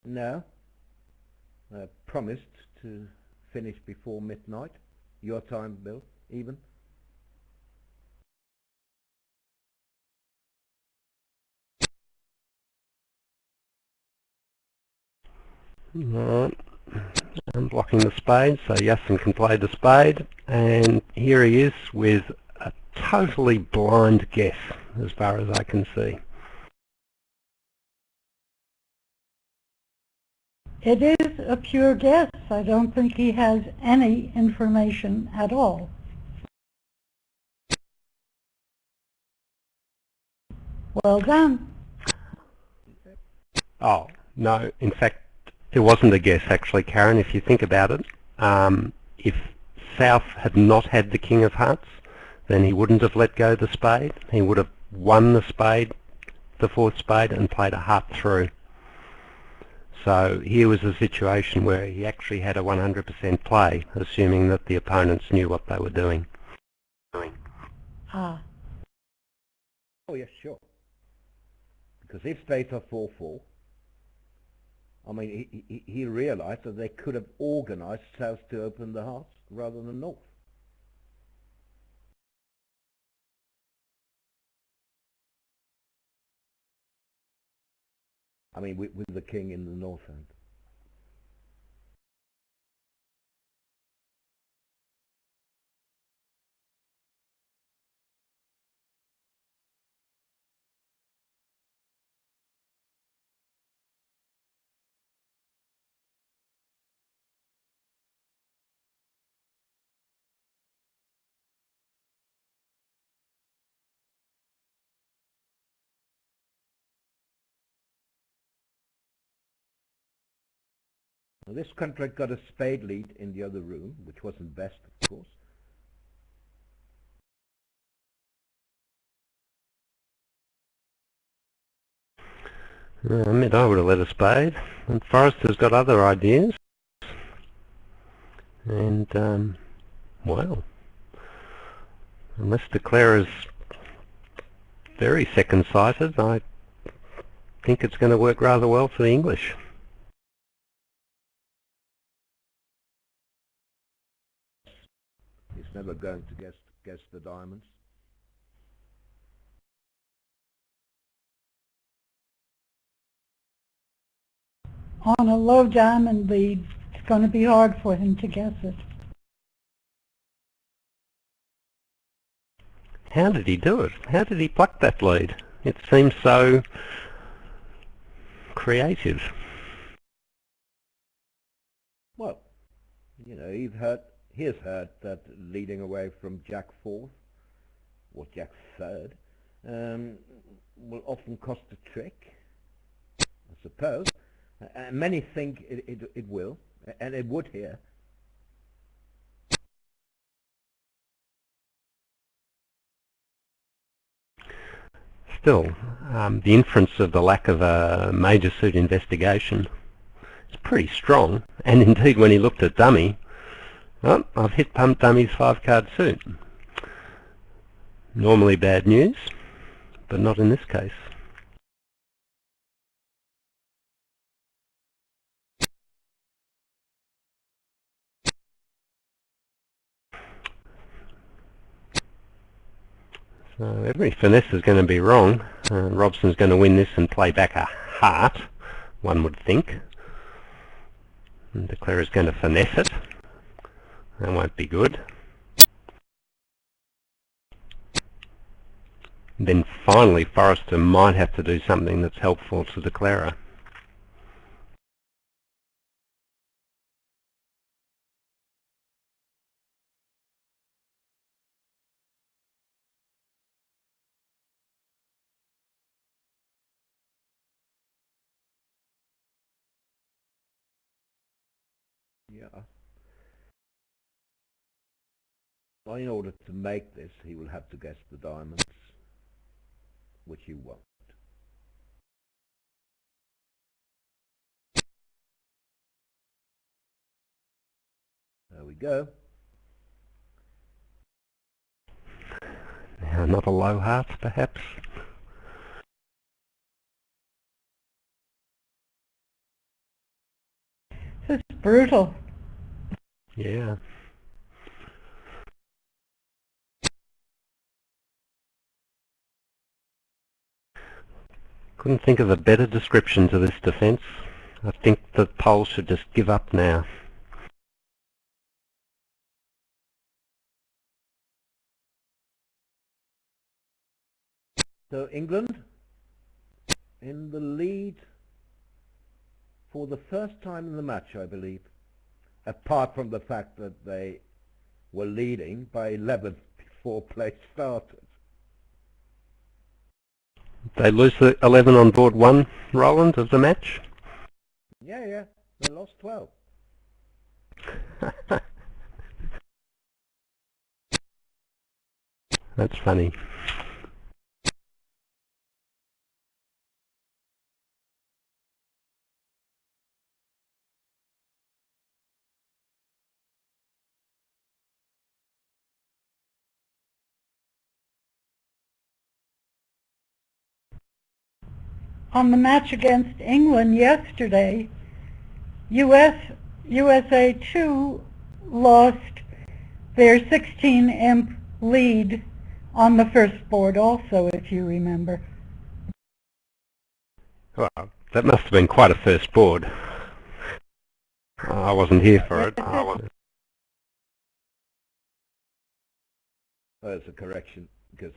No. I promised to finish before midnight. Your time, Bill, even. Alright, I'm blocking the spade, so Yasin can play the spade, and here he is with a totally blind guess as far as I can see. It is a pure guess. I don't think he has any information at all. Well done. Oh, no, in fact, it wasn't a guess actually, Karen, if you think about it. If South had not had the King of Hearts, then he wouldn't have let go the spade. He would have won the spade, the fourth spade, and played a heart through. So here was a situation where he actually had a 100% play, assuming that the opponents knew what they were doing. Ah. Oh yes, sure. Because if spades are 4-4, I mean, he realized that they could have organized South to open the hearts rather than North. I mean, with the king in the north hand. Now, this contract got a spade lead in the other room, which wasn't best, of course. I admit I would have let a spade, and Forrester's got other ideas. And, well, unless the Claire is very second-sighted, I think it's going to work rather well for the English. He's never going to guess the diamonds. On a low diamond lead, it's going to be hard for him to guess it. How did he do it? How did he pluck that lead? It seems so creative. Well, you know, he has heard that leading away from Jack 4 or Jack third, will often cost a trick, I suppose. Many think it will, and it would here. Still, the inference of the lack of a major suit investigation is pretty strong, and indeed when he looked at dummy, oh, I've hit pump dummy's 5-card suit. Normally bad news, but not in this case. So every finesse is going to be wrong. Robson's going to win this and play back a heart, one would think. And Declarer's going to finesse it. That won't be good. Then finally Forrester might have to do something that's helpful to Declarer. Yeah. Well, in order to make this, he will have to guess the diamonds, which he won't. There we go. Now not a low heart, perhaps. It's brutal. Yeah. Couldn't think of a better description to this defence. I think the Poles should just give up now. So England in the lead for the first time in the match, I believe, apart from the fact that they were leading by 11 before play started. They lose the 11 on board 1, Roland, of the match? Yeah, they lost 12. That's funny. On the match against England yesterday, USA 2 lost their 16-imp lead on the first board also, if you remember. Well, that must have been quite a first board. I wasn't here for it. Oh, that's a correction, because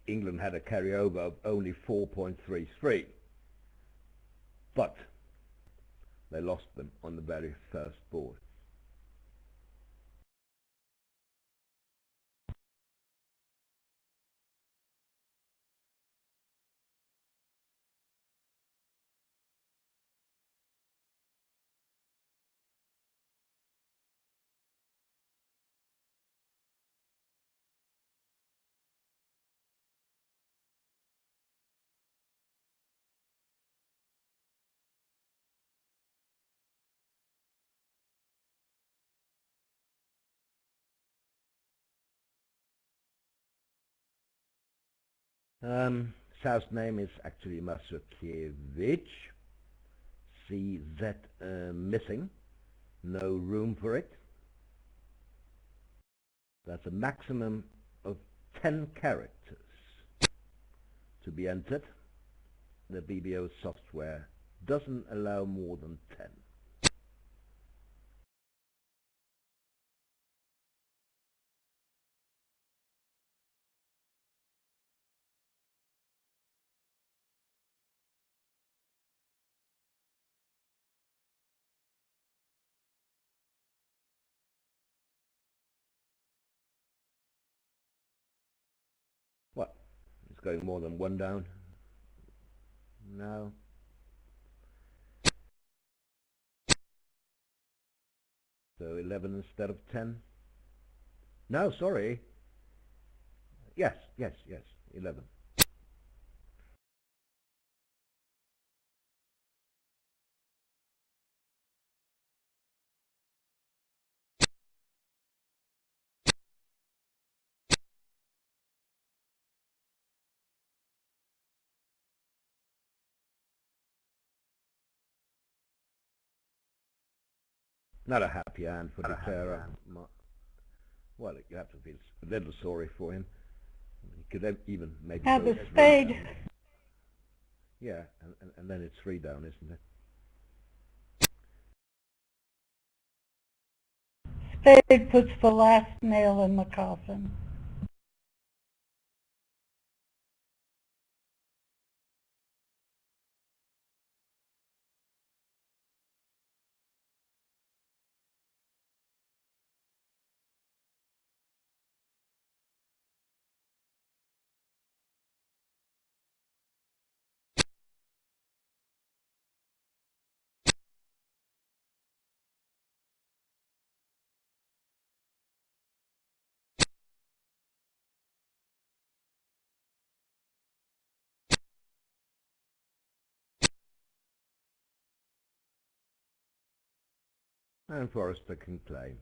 England had a carryover of only 4.33. But they lost them on the very first board. South's name is actually Masukiewicz. CZ missing. No room for it. That's a maximum of 10 characters to be entered. The BBO software doesn't allow more than 10. going more than one down. No. So 11 instead of 10. No, sorry. Yes, 11. Not a happy hand for declarer. Well, you have to feel a little sorry for him. He could even maybe Have go a 3 spade. down. Yeah, and then it's 3 down, isn't it? Spade puts the last nail in the coffin. And Forrester can claim.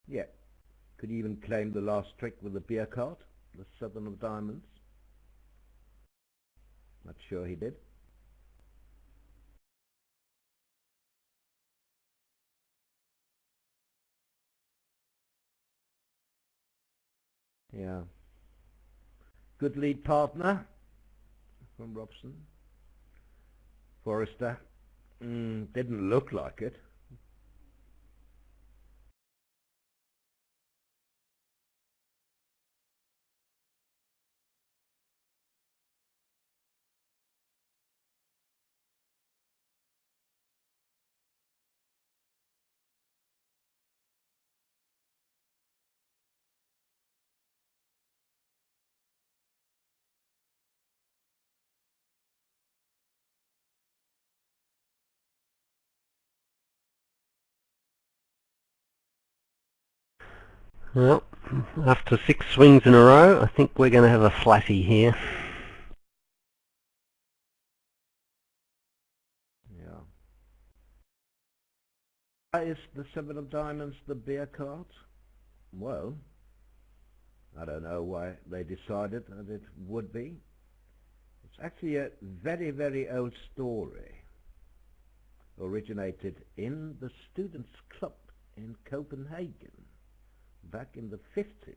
Yeah. Could he even claim the last trick with the beer cart? The 7 of diamonds? Not sure he did. Yeah. Good lead partner from Robson. Forrester. Didn't look like it. Well, after 6 swings in a row, I think we're going to have a flatty here. Yeah. Why is the 7 of diamonds the beer cart? Well, I don't know why they decided that it would be. It's actually a very, very old story. Originated in the Students' Club in Copenhagen back in the 50s.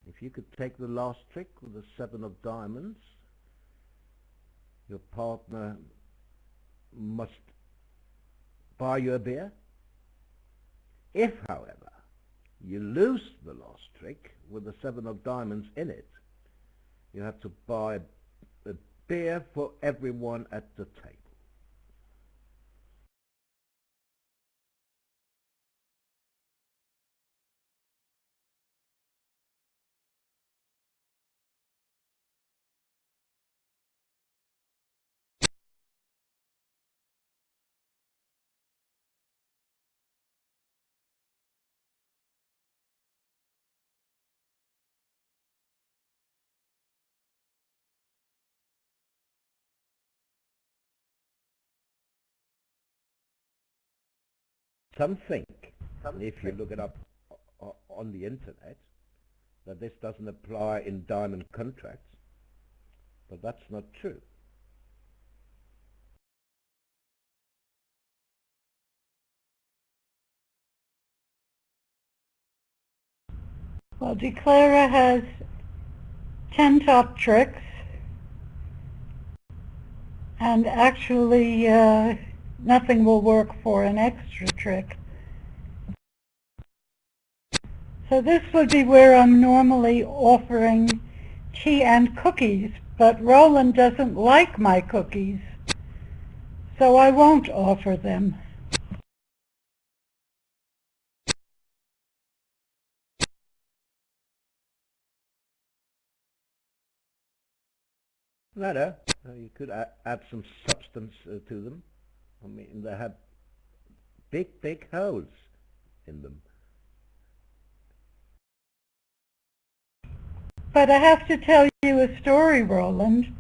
If you could take the last trick with the 7 of diamonds, your partner must buy you a beer. If, however, you lose the last trick with the 7 of diamonds in it, you have to buy a beer for everyone at the table. Some think, if you look it up on the internet, that this doesn't apply in diamond contracts, but that's not true. Well, Declara has 10 top tricks, and actually nothing will work for an extra trick. So this would be where I'm normally offering tea and cookies, but Roland doesn't like my cookies, so I won't offer them. No, you could add some substance to them. I mean, they have big holes in them. But I have to tell you a story, Roland.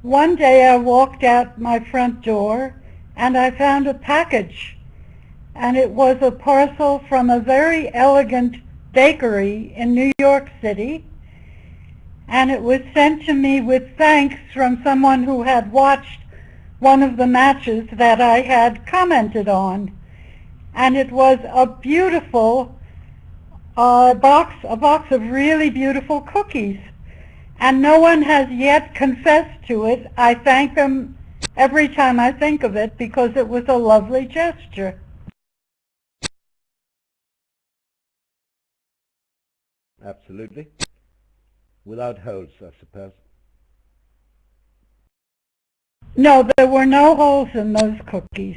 One day I walked out my front door and I found a package, and it was a parcel from a very elegant bakery in New York City, and it was sent to me with thanks from someone who had watched one of the matches that I had commented on. And it was a beautiful a box of really beautiful cookies. And no one has yet confessed to it. I thank them every time I think of it because it was a lovely gesture. Absolutely. Without holes, I suppose. No, there were no holes in those cookies.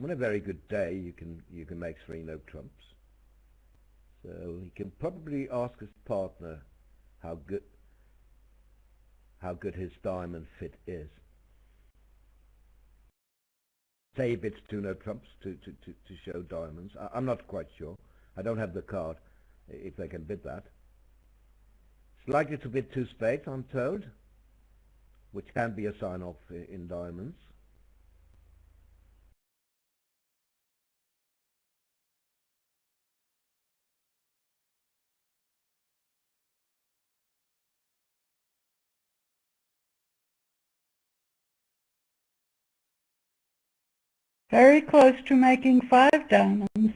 On a very good day, you can make 3 no trumps. So he can probably ask his partner how good his diamond fit is. Say he bids 2 no trumps to show diamonds. I'm not quite sure. I don't have the card if they can bid that. It's likely to bid 2 spades, I'm told, which can be a sign-off in diamonds. Very close to making 5 diamonds.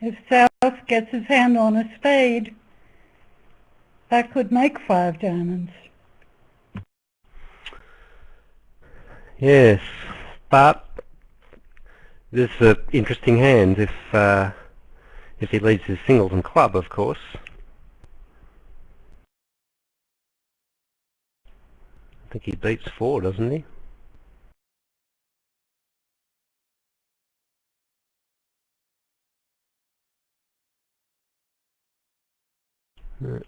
If South gets his hand on a spade, that could make 5 diamonds. Yes, but this is an interesting hand if he leads his singles and club, of course. I think he beats 4, doesn't he? Yeah.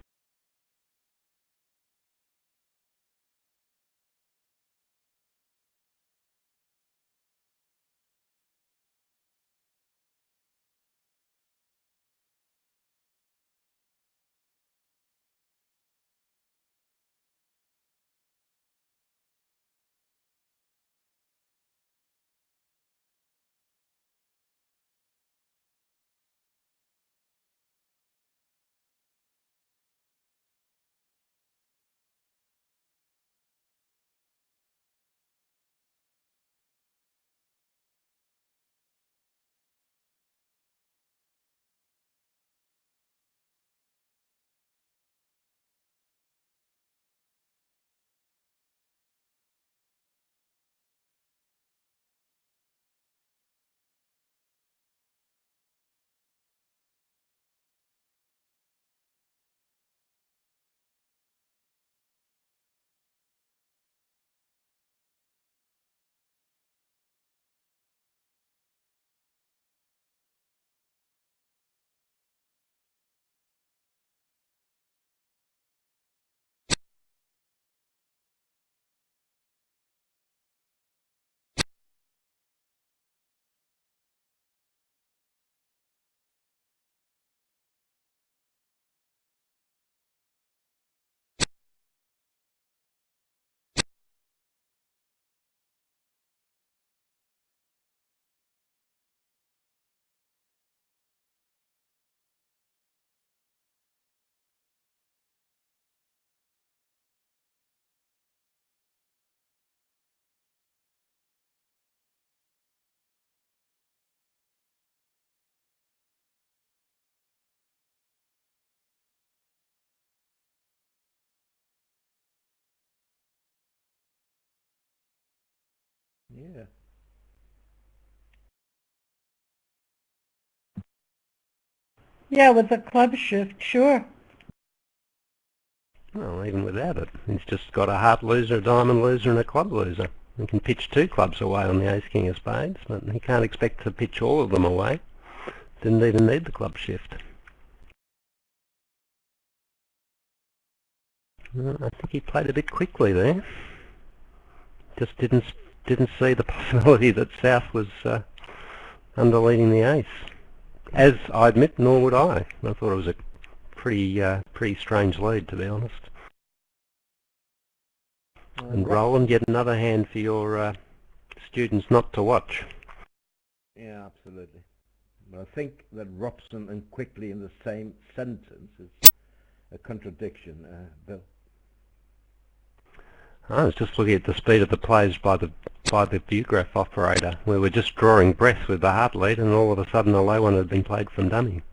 Yeah. Yeah, with the club shift, sure. Well, even without it, he's just got a heart loser, a diamond loser, and a club loser. He can pitch 2 clubs away on the ace-king of spades, but he can't expect to pitch all of them away. Didn't even need the club shift. I think he played a bit quickly there. Just didn't see the possibility that South was underleading the ace. As I admit, nor would I. I thought it was a pretty strange lead, to be honest. And Roland, yet another hand for your students not to watch. Yeah, absolutely. But I think that Robson and quickly in the same sentence is a contradiction, Bill. I was just looking at the speed of the plays by the viewgraph operator. We were just drawing breath with the heart lead, and all of a sudden a low one had been played from dummy.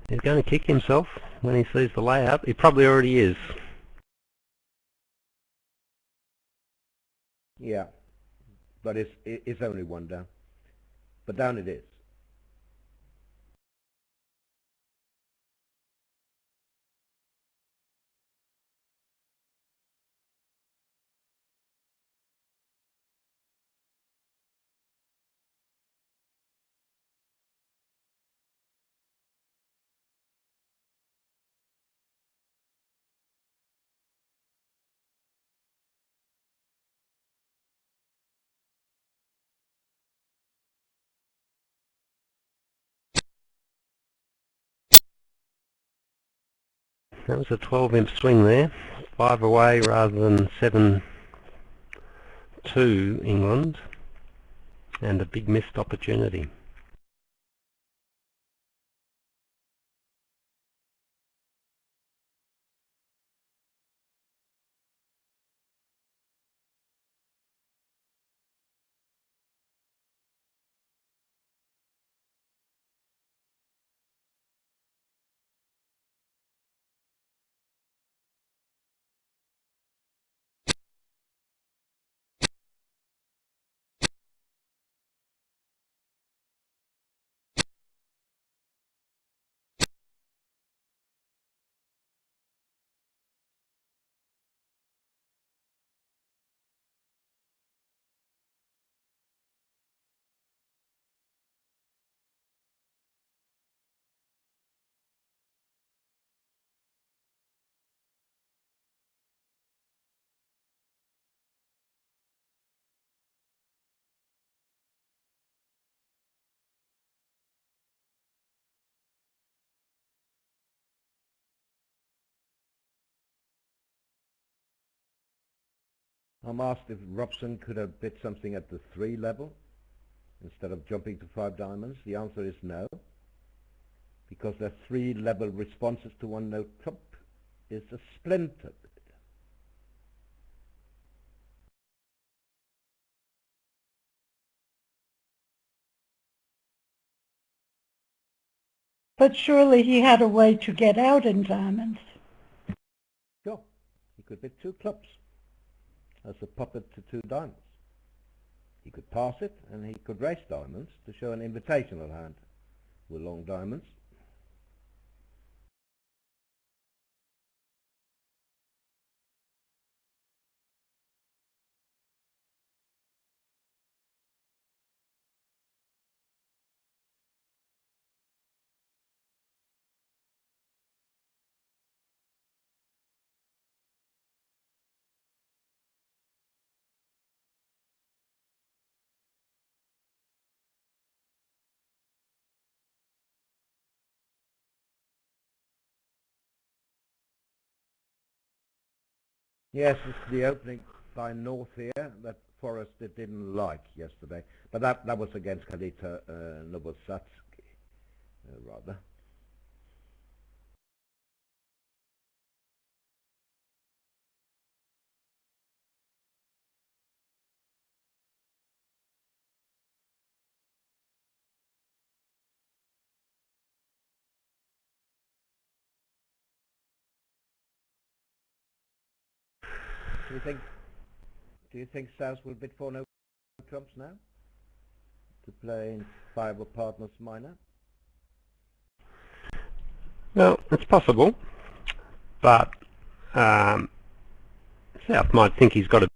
He's going to kick himself when he sees the layout. He probably already is. Yeah, but it's only one down. But down it is. That was a 12-imp swing there. 5 away rather than 7-2 England. And a big missed opportunity. I'm asked if Robson could have bid something at the 3 level instead of jumping to 5 diamonds. The answer is no, because their 3 level responses to 1 note club is a splinter bid. But surely he had a way to get out in diamonds. Sure, he could bid 2 clubs as a puppet to 2 diamonds. He could pass it, and he could raise diamonds to show an invitational hand with long diamonds. Yes, it's the opening by North here that Forrest didn't like yesterday, but that was against Kalita Novosatsky, rather. Do you think South will bid for no trumps now to play in 5 of partners minor? Well, it's possible, but South might think he's got a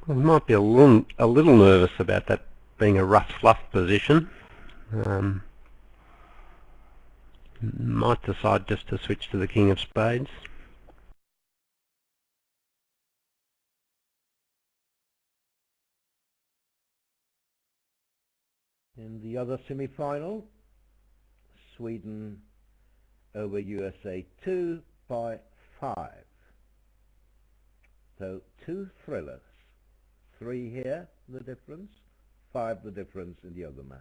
I might be a little nervous about that being a rough fluff position. Might decide just to switch to the king of spades. In the other semi-final, Sweden over USA 2 by 5. So 2 thrillers. 3 here, the difference. 5 the difference in the other match.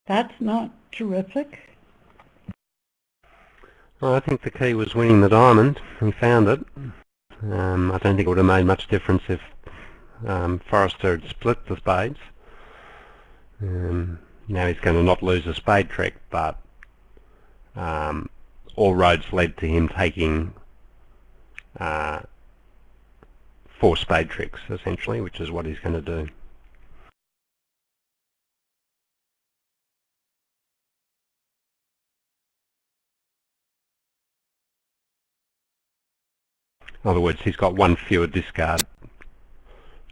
That's not terrific. Well, I think the key was winning the diamond. He found it. I don't think it would have made much difference if Forrester had split the spades. Now he's going to not lose a spade trick, but all roads led to him taking 4 spade tricks, essentially, which is what he's going to do. In other words, he's got 1 fewer discard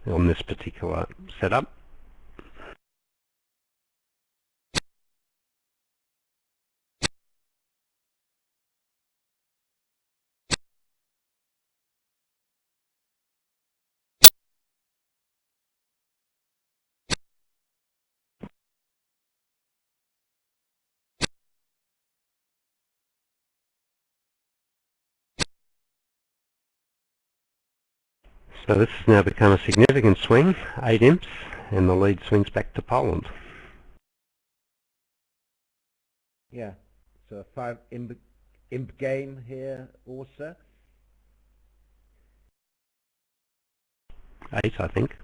on this particular setup. So this has now become a significant swing, 8 imps, and the lead swings back to Poland. Yeah, so a 5 imp game here also. 8, I think.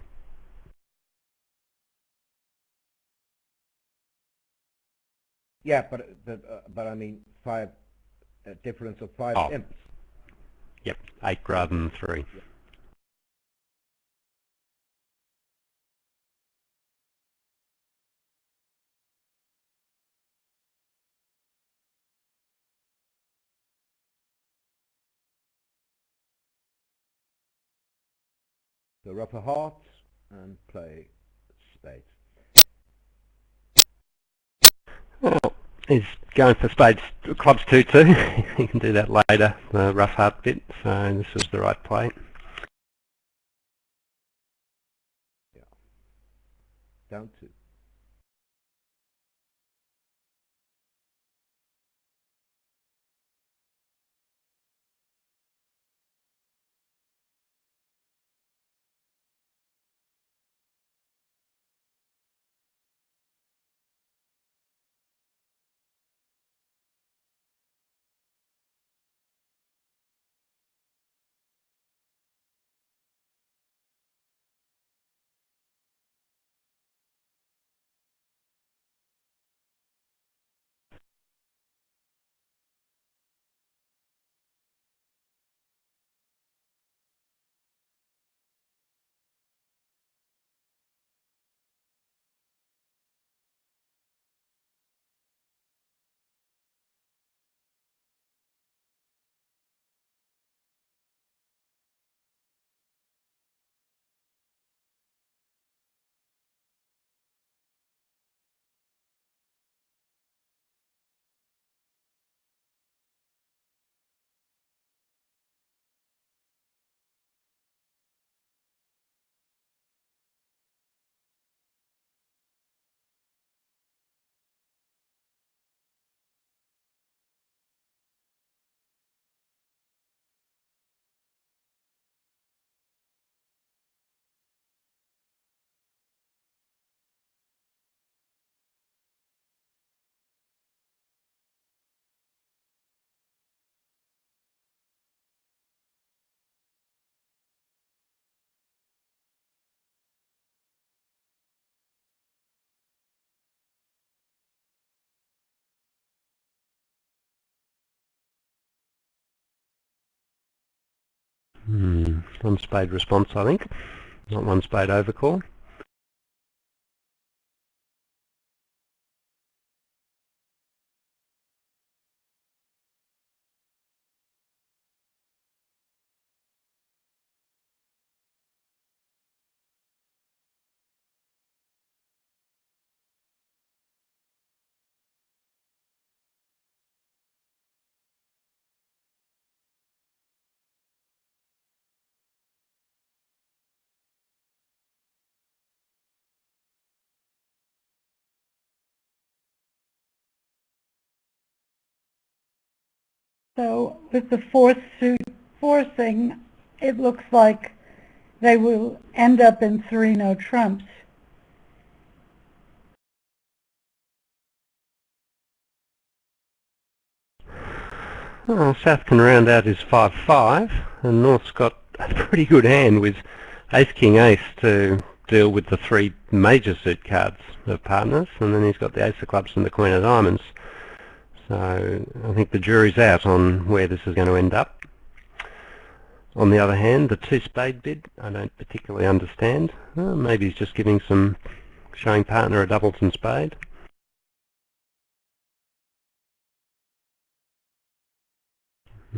Yeah, but I mean 5 difference of 5 imps. Yep, 8 rather than 3. Yeah. So rougher hearts and play spades. Well, he's going for spades, clubs 2-2. He can do that later, the rough heart bit, so this was the right play. Yeah. Down 2. One spade response, I think, not one spade overcall. So with the fourth suit forcing, it looks like they will end up in 3 no trumps. Well, South can round out his 5-5, and North's got a pretty good hand with Ace-King Ace to deal with the 3 major suit cards of partners, and then he's got the Ace of Clubs and the Queen of Diamonds. So I think the jury's out on where this is going to end up. On the other hand, the 2 spade bid, I don't particularly understand. Maybe he's just showing partner a doubleton spade.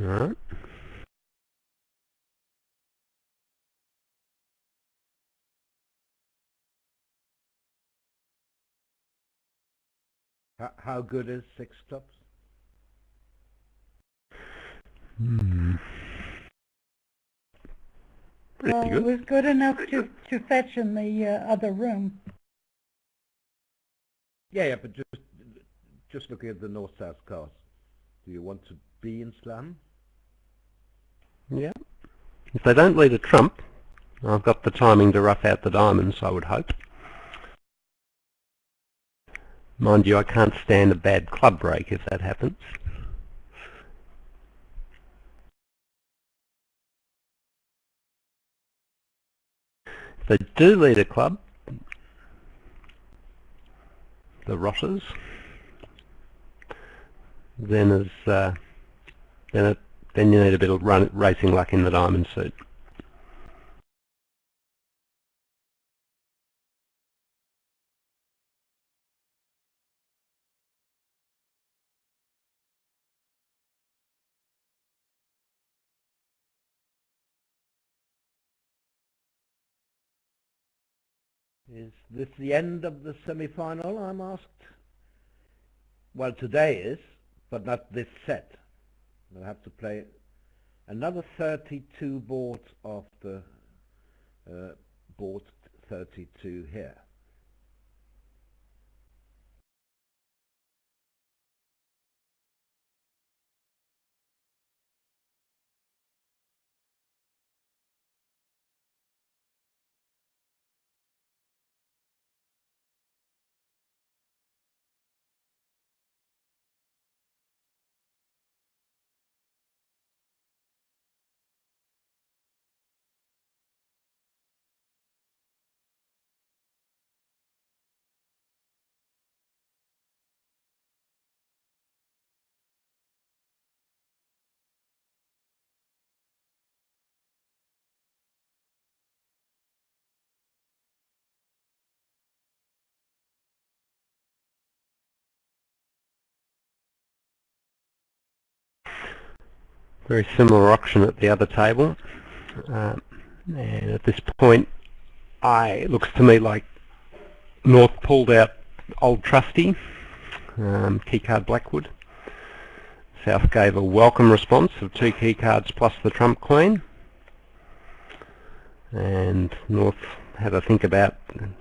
Alright. How good is 6 clubs? Pretty good. It was good enough to fetch in the other room. Yeah, but just looking at the north-south cards, do you want to be in slam? Yeah. If they don't lead a trump, I've got the timing to rough out the diamonds, I would hope. Mind you, I can't stand a bad club break if that happens. If they do lead a club, the rotters, then you need a bit of racing luck in the diamond suit. Is this the end of the semi-final, I'm asked? Well, today is, but not this set. We'll have to play another 32 boards after board 32 here. Very similar auction at the other table, and at this point it looks to me like North pulled out Old Trusty, keycard Blackwood. South gave a welcome response of 2 keycards plus the trump queen, and North had a think about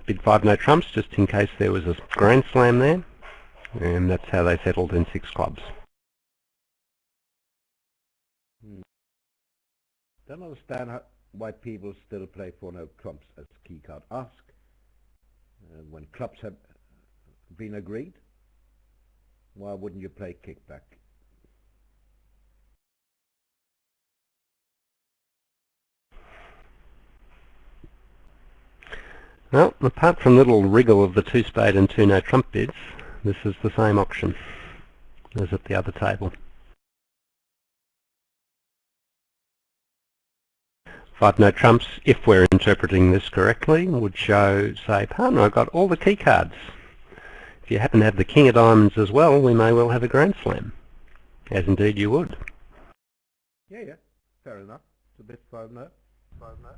bid 5 no trumps just in case there was a grand slam there, and that's how they settled in 6 clubs. Don't understand why people still play 4 no trumps as keycard ask when clubs have been agreed. Why wouldn't you play kickback? Well, apart from little wriggle of the 2 spade and 2 no trump bids, this is the same auction as at the other table. 5-no trumps, if we're interpreting this correctly, would show, say, partner, I've got all the key cards. If you happen to have the king of diamonds as well, we may well have a grand slam, as indeed you would. Yeah, fair enough. It's a bit 5-no. 5-no.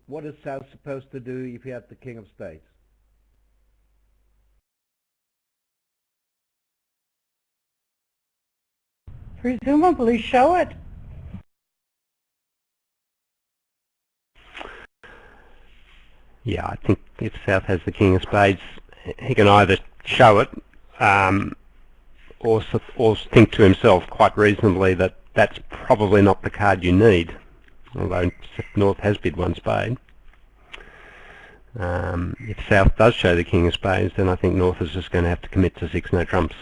What is South supposed to do if he had the king of spades? Presumably show it. Yeah, I think if South has the king of spades, he can either show it or think to himself quite reasonably that that's probably not the card you need, although North has bid one spade. If South does show the king of spades, then I think North is just going to have to commit to 6-no trumps.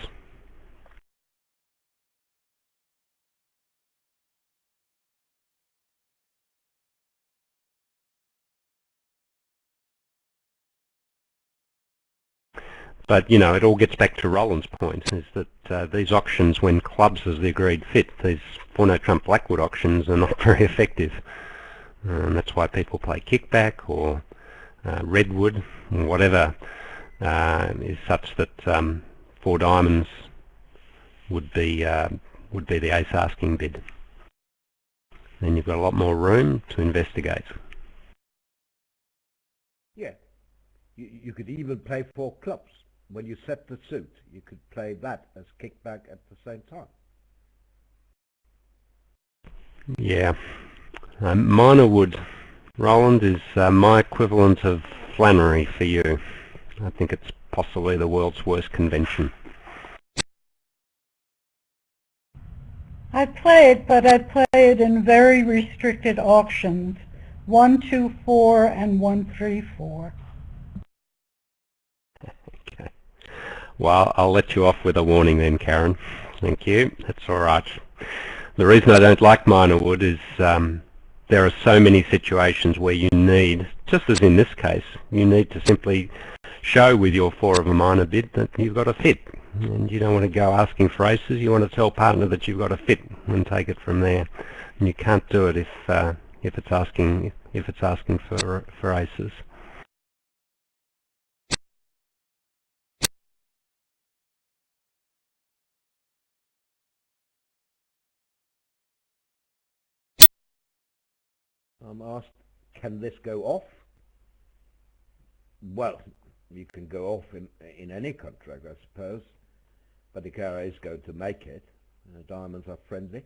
But, you know, it all gets back to Roland's point, is that these auctions, when clubs is the agreed fit, these 4-no trump Blackwood auctions are not very effective. That's why people play kickback or redwood, or whatever is such that 4 diamonds would be the ace asking bid. Then you've got a lot more room to investigate. Yeah, you could even play 4 clubs. When you set the suit, you could play that as kickback at the same time. Yeah. Minor wood, Roland, is my equivalent of Flannery for you. I think it's possibly the world's worst convention. I play it, but I play it in very restricted auctions. 1, 2, 4 and 1, 3, 4. Okay. Well, I'll let you off with a warning then, Karen. Thank you. That's all right. The reason I don't like minor wood is there are so many situations where you need, just as in this case, you need to simply show with your 4 of a minor bid that you've got a fit. And you don't want to go asking for aces. You want to tell partner that you've got a fit and take it from there. And you can't do it if it's asking for aces. I'm asked, can this go off? Well, you can go off in any contract, I suppose, but the carrier is going to make it. The diamonds are friendly.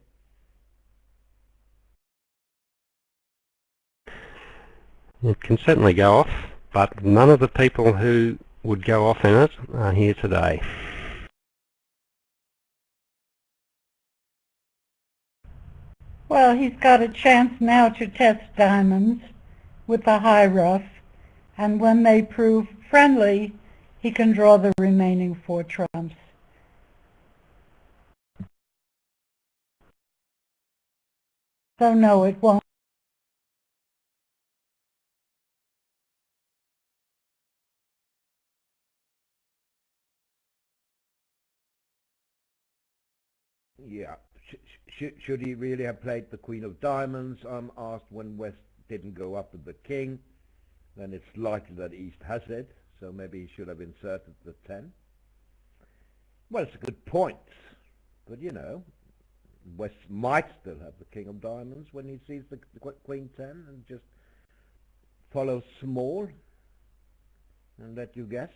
It can certainly go off, but none of the people who would go off in it are here today. Well, he's got a chance now to test diamonds with the high ruff, and when they prove friendly, he can draw the remaining 4 trumps. So no, it won't. Yeah. Should he really have played the Queen of Diamonds? I'm asked when West didn't go up with the King. Then it's likely that East has it, so maybe he should have inserted the 10. Well, it's a good point, but you know, West might still have the King of Diamonds when he sees the Queen 10 and just follow small and let you guess.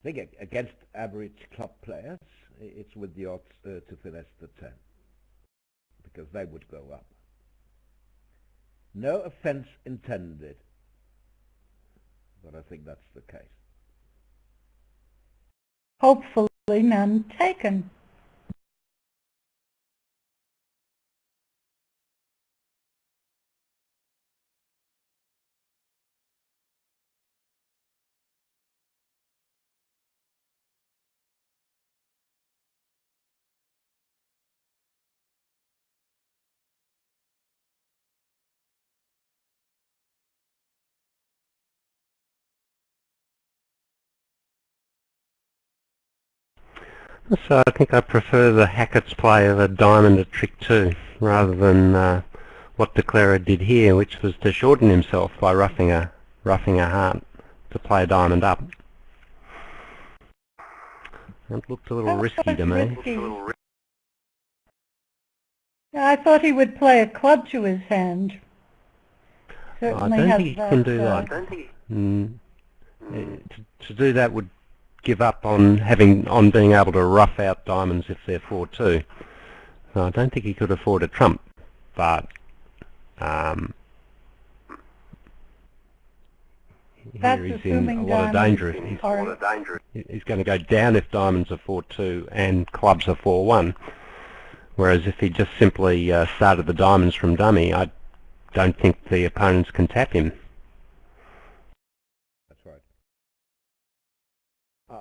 I think against average club players, it's with the odds to finesse the 10, because they would go up. No offense intended, but I think that's the case. Hopefully none taken. So I think I prefer the Hackett's play of a diamond at trick 2 rather than what De Clara did here, which was to shorten himself by roughing a heart to play a diamond up. It looked a little risky to me. Yeah, I thought he would play a club to his hand. I don't think he can do that. To do that would give up on being able to rough out diamonds if they're 4-2. So I don't think he could afford a trump, but here he's in a lot of danger. He's going to go down if diamonds are 4-2 and clubs are 4-1. Whereas if he just simply started the diamonds from dummy, I don't think the opponents can tap him. That's right.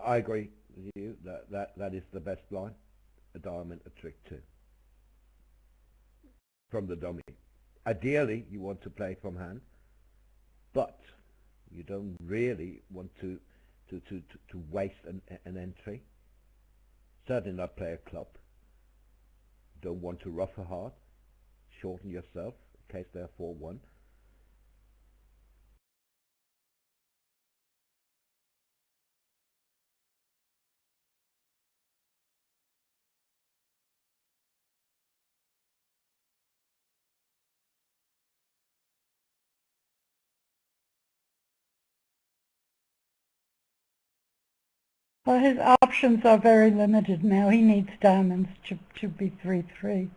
I agree with you that is the best line, a diamond, a trick 2. From the dummy. Ideally, you want to play from hand, but you don't really want to waste an entry. Certainly not play a club. Don't want to rough a heart, shorten yourself in case they're 4-1. Well, his options are very limited now. He needs diamonds to be 3-3.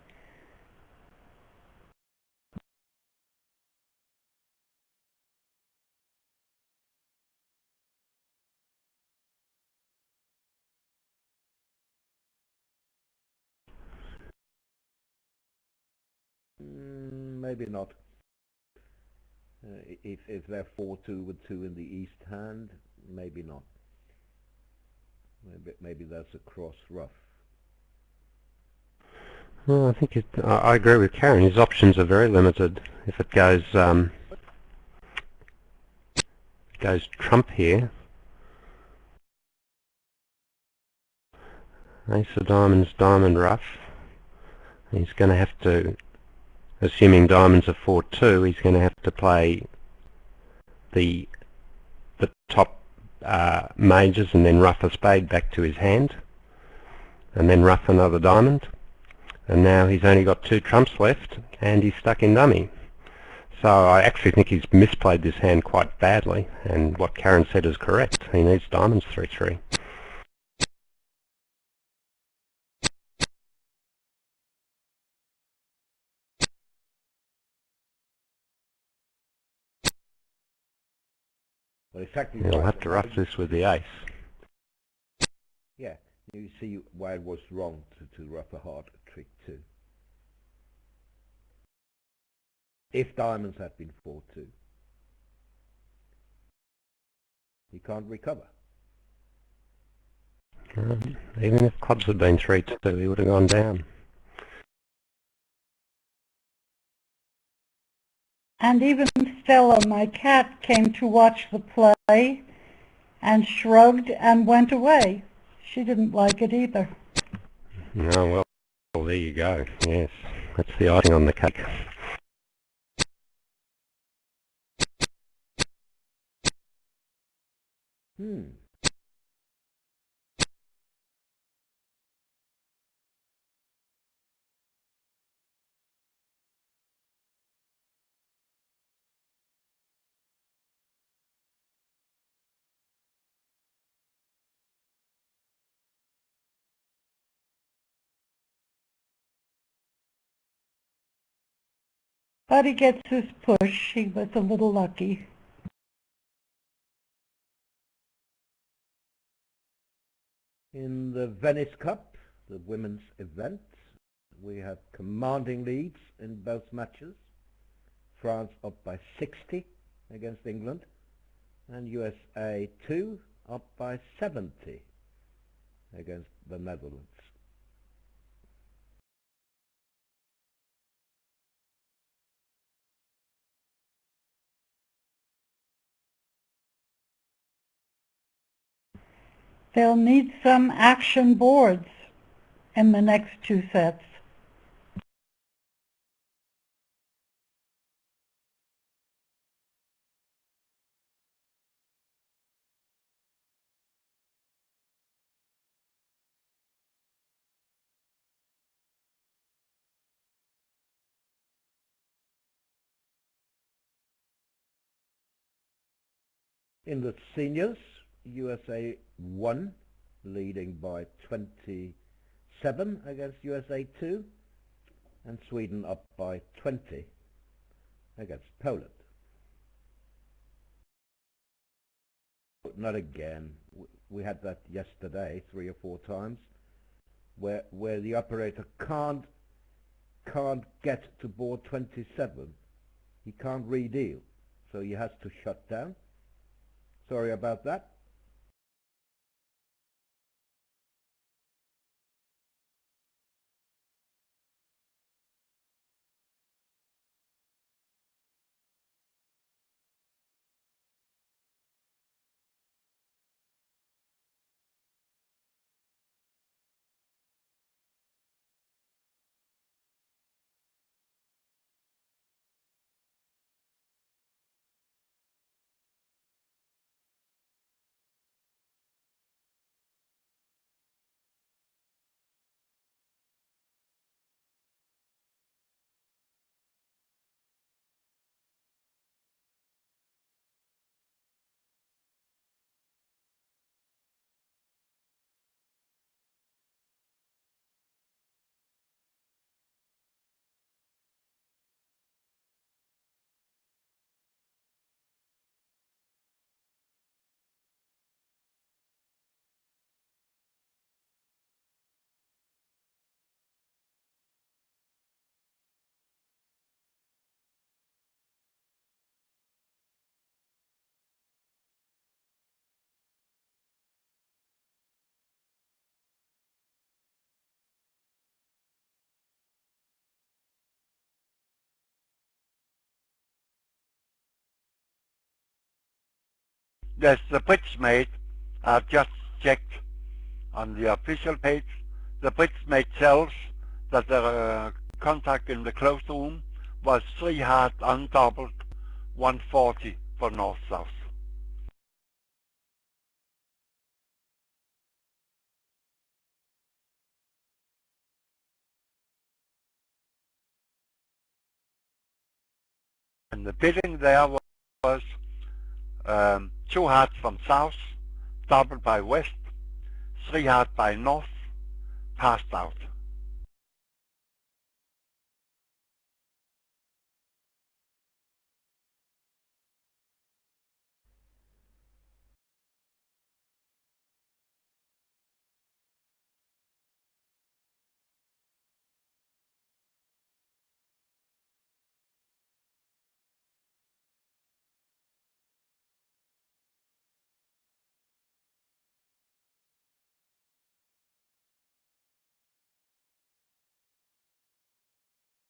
Maybe not. If they're 4-2 with 2 in the east hand, maybe not. Maybe that's a cross rough. Well, I think I agree with Karen. His options are very limited. If it goes trump here, ace of diamonds, diamond rough. He's going to have to, assuming diamonds are 4-2, he's going to have to play the top majors and then rough a spade back to his hand, and then rough another diamond. And now he's only got 2 trumps left, and he's stuck in dummy. So I actually think he's misplayed this hand quite badly, and what Karen said is correct. He needs diamonds 3-3. Well, exactly. He'll right. have to rough this with the ace. Yeah, you see why it was wrong to rough a heart at trick 2. If diamonds had been 4-2, he can't recover. Even if clubs had been 3-2, he would have gone down. And even Stella, my cat, came to watch the play and shrugged and went away. She didn't like it either. Oh, well, there you go. Yes, that's the icing on the cake. But he gets his push. He was a little lucky. In the Venice Cup, the women's event, we have commanding leads in both matches. France up by 60 against England, and USA 2 up by 70 against the Netherlands. They'll need some action boards. in the next two sets. In the seniors, USA won, leading by 27 against USA 2, and Sweden up by 20 against Poland. Not again. We had that yesterday 3 or 4 times, where the operator can't get to board 27. He can't redeal, so he has to shut down. Sorry about that. Yes, the Britsmate, I've just checked on the official page. The Britsmate tells that the contact in the closed room was 3 hard undoubled, 140 for north-south. And the bidding there was 2 hearts from south, doubled by west, 3 hard by north, passed out.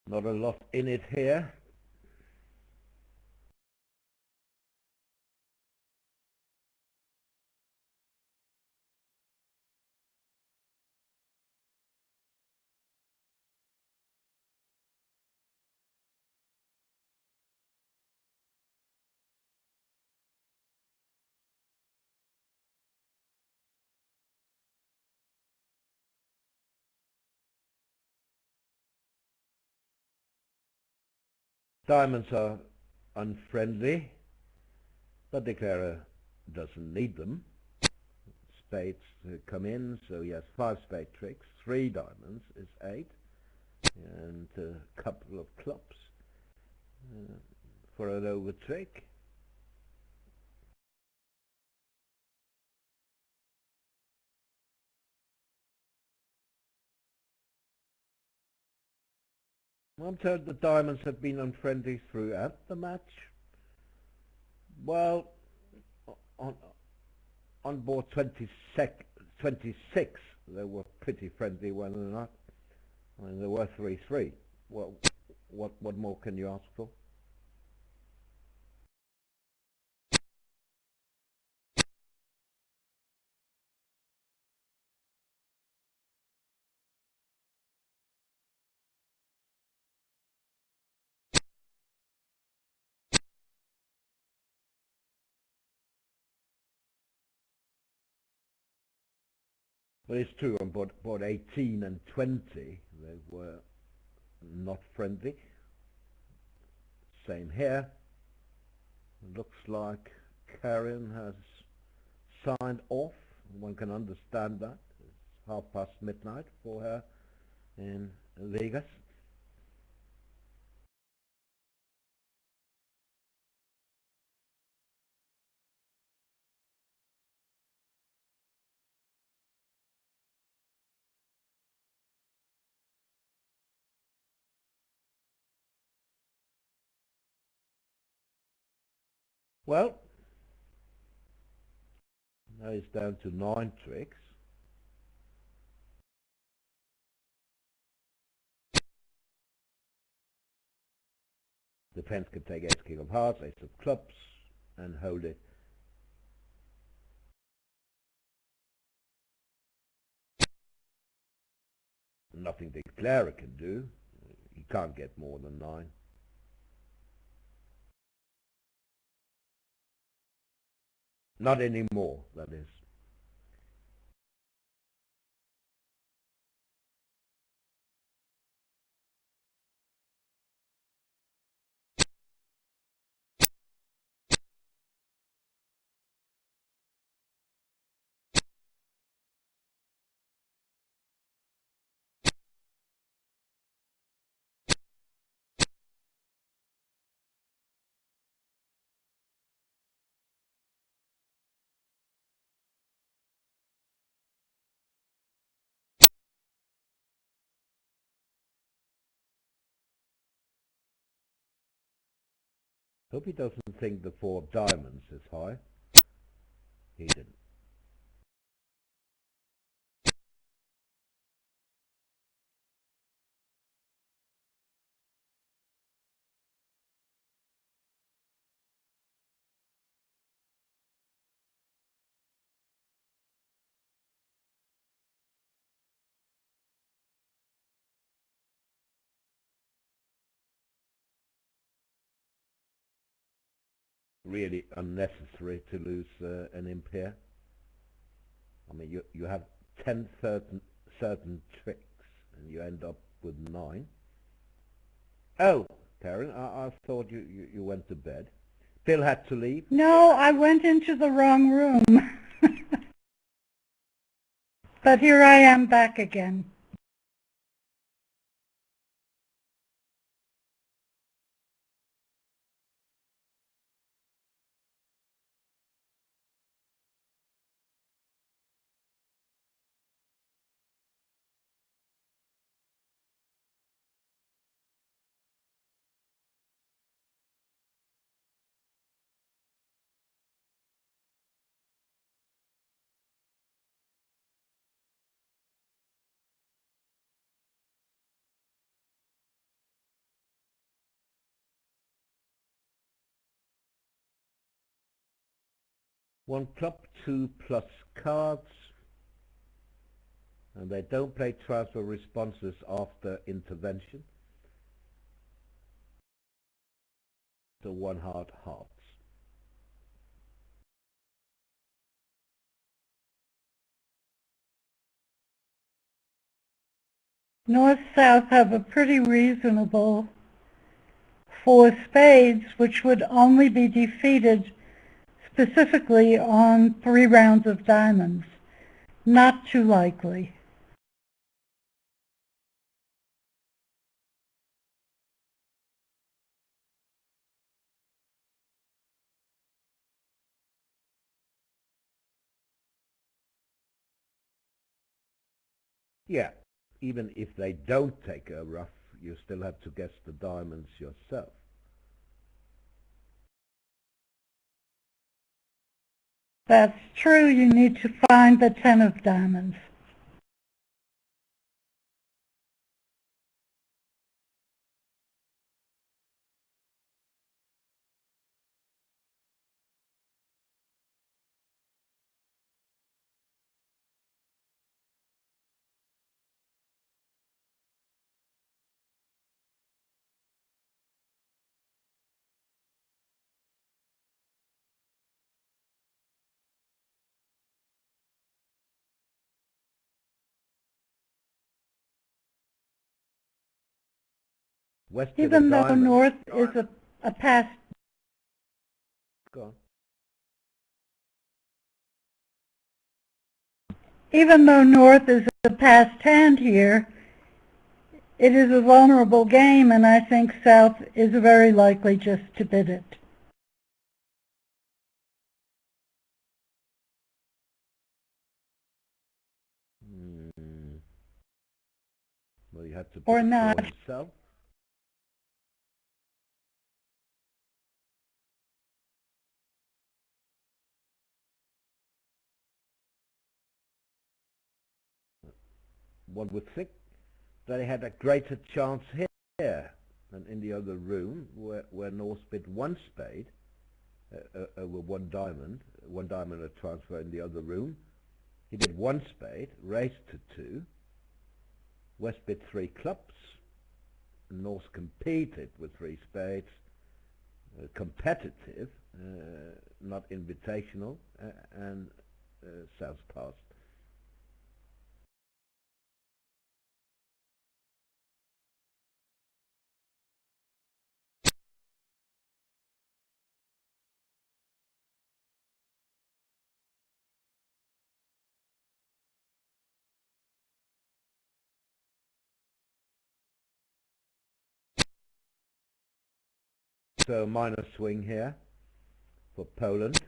Not a lot in it here. Diamonds are unfriendly, but declarer doesn't need them. Spades come in, so he has 5 spade tricks. 3 diamonds is 8, and a couple of clubs for an over trick. I'm told the diamonds have been unfriendly throughout the match. Well, on board 26, they were pretty friendly, were they not? I mean, there were 3-3. What more can you ask for? Well, it's true, on board 18 and 20, they were not friendly. Same here. It looks like Karen has signed off. One can understand that. It's midnight for her in Vegas. Well, now it's down to 9 tricks. Defense can take ace king of hearts, ace of clubs, and hold it. Nothing the declarer can do. He can't get more than 9. Not anymore, that is. Hope he doesn't think the 4 of diamonds is high. He didn't. Really unnecessary to lose an imp here. I mean, you have 10 certain tricks and you end up with 9. Oh, Karen, I thought you went to bed. Bill had to leave. No, I went into the wrong room. But here I am back again. One club, 2 plus cards, and they don't play transfer responses after intervention. So 1 heart, hearts. North-South have a pretty reasonable 4 spades, which would only be defeated specifically on 3 rounds of diamonds. Not too likely. Yeah, even if they don't take a ruff, you still have to guess the diamonds yourself. That's true. You need to find the 10 of diamonds. West hit a Even though diamond. North is a past, Go on. even though North is a past hand here, it is a vulnerable game, and I think South is very likely just to bid it. Well, you had to Or bid not. for himself. One would think that he had a greater chance here than in the other room, where North bid one spade over one diamond a transfer in the other room. He bid one spade, raised to 2. West bid 3 clubs. North competed with 3 spades, competitive, not invitational, and South passed. So minor swing here for Poland.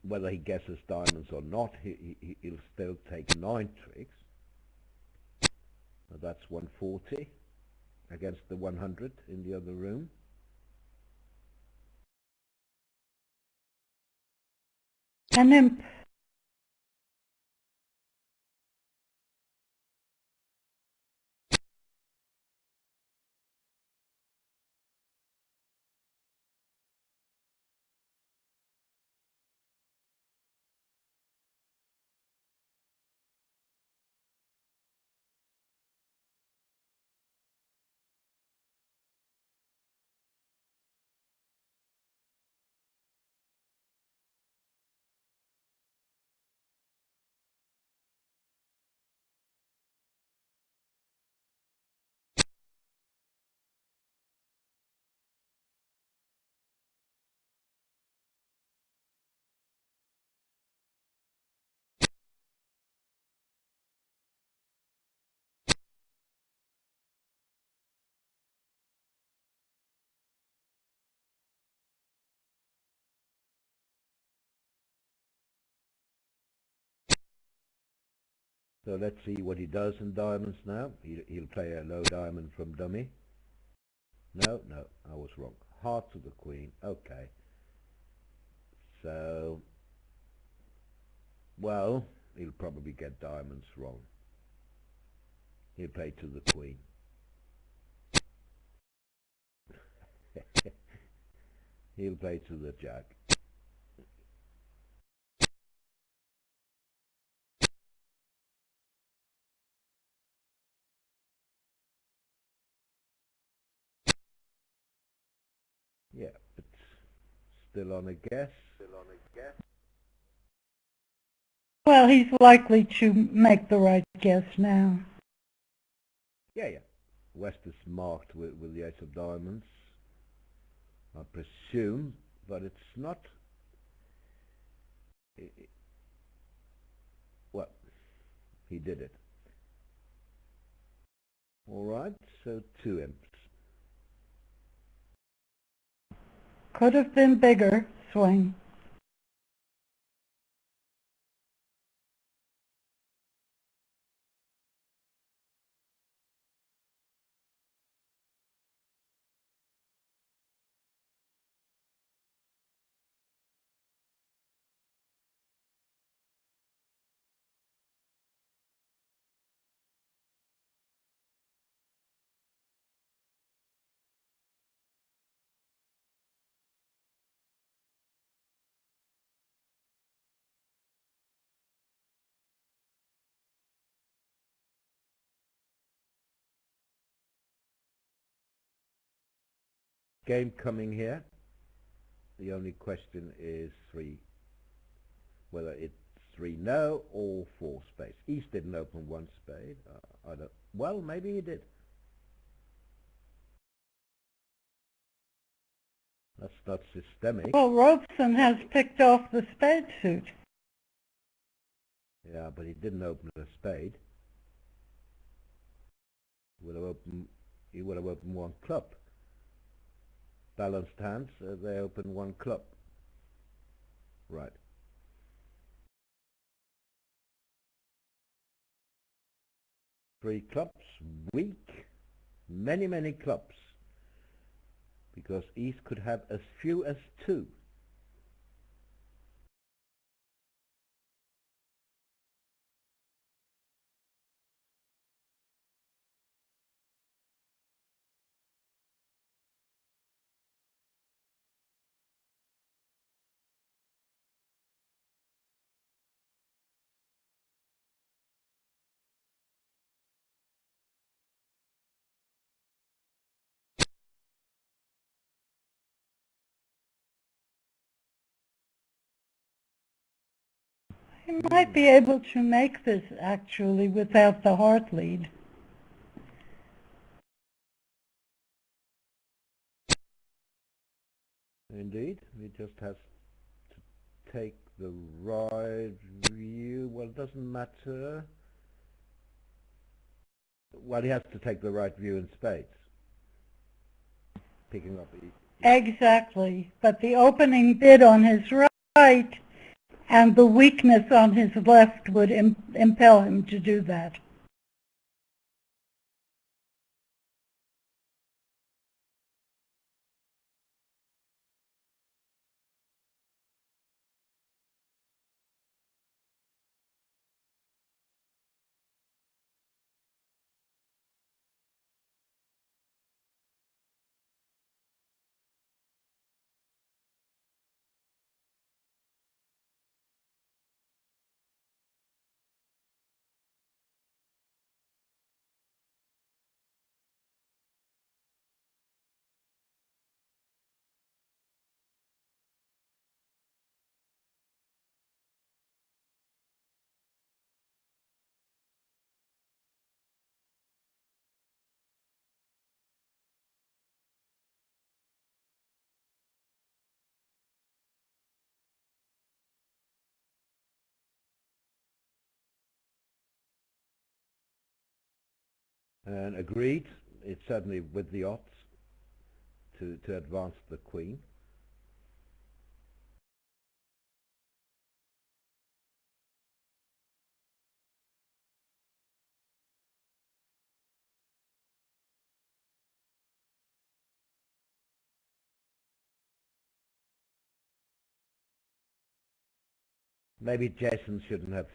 Whether he guesses diamonds or not, he'll still take 9 tricks. So that's 140 against the 100 in the other room. And then So let's see what he does in diamonds now. He'll play a low diamond from dummy. No, I was wrong. Heart to the queen. Okay. So, well, he'll probably get diamonds wrong. He'll play to the queen. He'll play to the jack. Yeah, it's still on a guess. well, he's likely to make the right guess now. Yeah. West is marked with the ace of diamonds, I presume, but it's not. Well, he did it. All right, so 2 imps. Could have been bigger swing. Game coming here. The only question is whether it's 3 no, or 4 spades. East didn't open 1 spade. I don't. Well, maybe he did. That's not systemic. Well, Robeson has picked off the spade suit. Yeah, but he didn't open a spade. He would have opened 1 club. Balanced hands, they open 1 club. Right. Three clubs, weak, many clubs, because East could have as few as 2. He might be able to make this, actually, without the heart lead. Indeed, he just has to take the right view. Well, it doesn't matter. Well, he has to take the right view in spades. Picking up. Exactly, but the opening bid on his right and the weakness on his left would impel him to do that. And agreed, it's certainly with the odds to advance the queen. Maybe Jason shouldn't have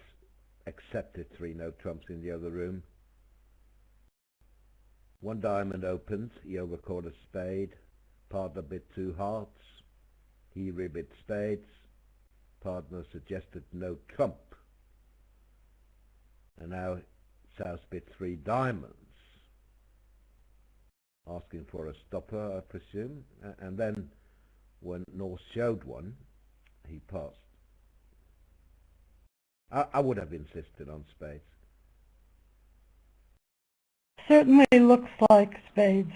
accepted 3 no trumps in the other room. 1 diamond opens, he overcalled a spade, partner bid 2 hearts, he rebid spades, partner suggested no trump, and now South bid 3 diamonds, asking for a stopper, I presume, and then when North showed one, he passed. I would have insisted on spades. Certainly looks like spades.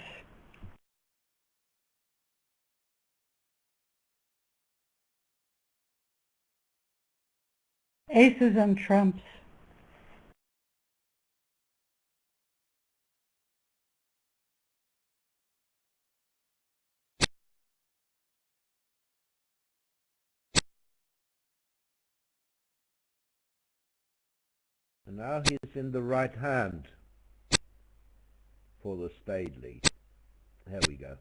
Aces and trumps. And now he's in the right hand for the spade lead. Here we go.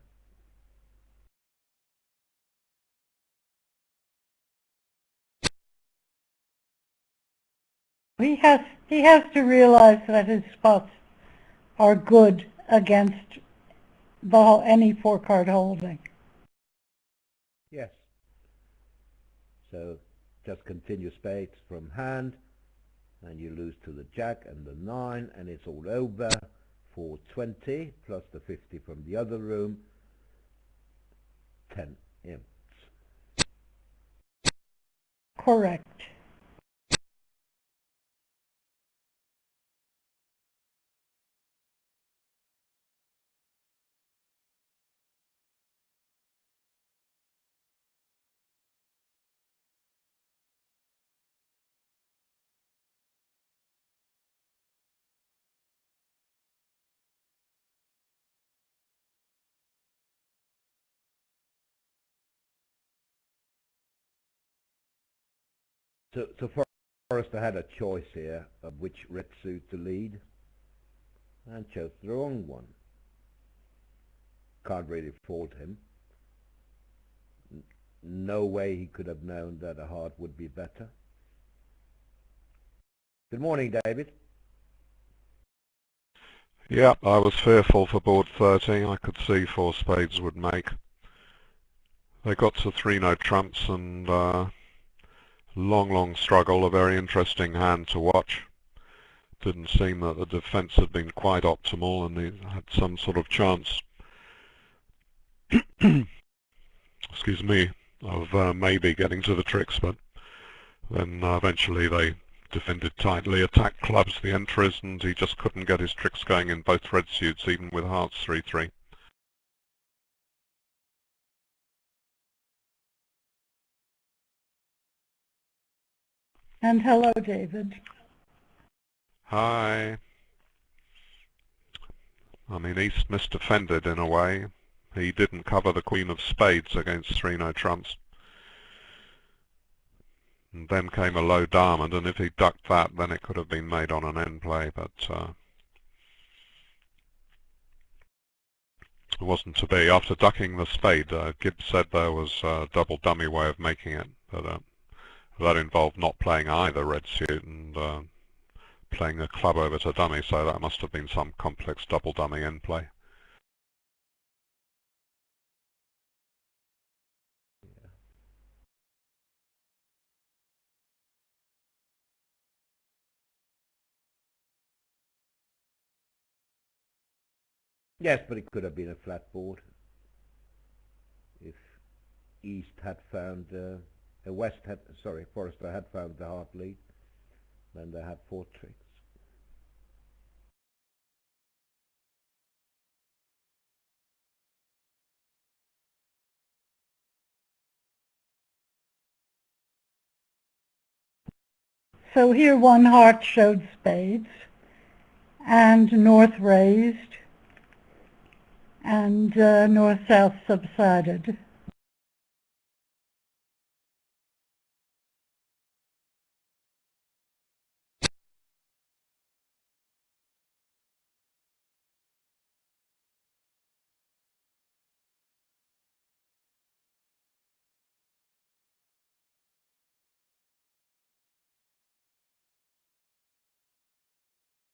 He has to realize that his spots are good against any 4-card holding. Yes. So just continue spades from hand, and you lose to the jack and the 9, and it's all over for 20 plus the 50 from the other room, 10 imps. Correct. So Forrester had a choice here of which red suit to lead, and chose the wrong one. Can't really fault him. No way he could have known that a heart would be better. Good morning, David. Yeah, I was fearful for board 13. I could see 4 spades would make. They got to 3 no trumps and long struggle, a very interesting hand to watch. Didn't seem that the defence had been quite optimal and he had some sort of chance, excuse me, of maybe getting to the tricks, but then eventually they defended tightly, attacked clubs, the entries, and he just couldn't get his tricks going in both red suits, even with hearts 3-3. And hello, David. Hi. I mean, East misdefended in a way. He didn't cover the Queen of Spades against 3 no trumps. And then came a low diamond, and if he ducked that, then it could have been made on an end play, but it wasn't to be. After ducking the spade, Gibbs said there was a double dummy way of making it, but that involved not playing either red suit and playing a club over to dummy, so that must have been some complex double dummy end play. Yes, but it could have been a flat board if East had found, Forrester had found the heart lead, then they had 4 tricks. So here one heart showed spades, and north raised, and north-south subsided.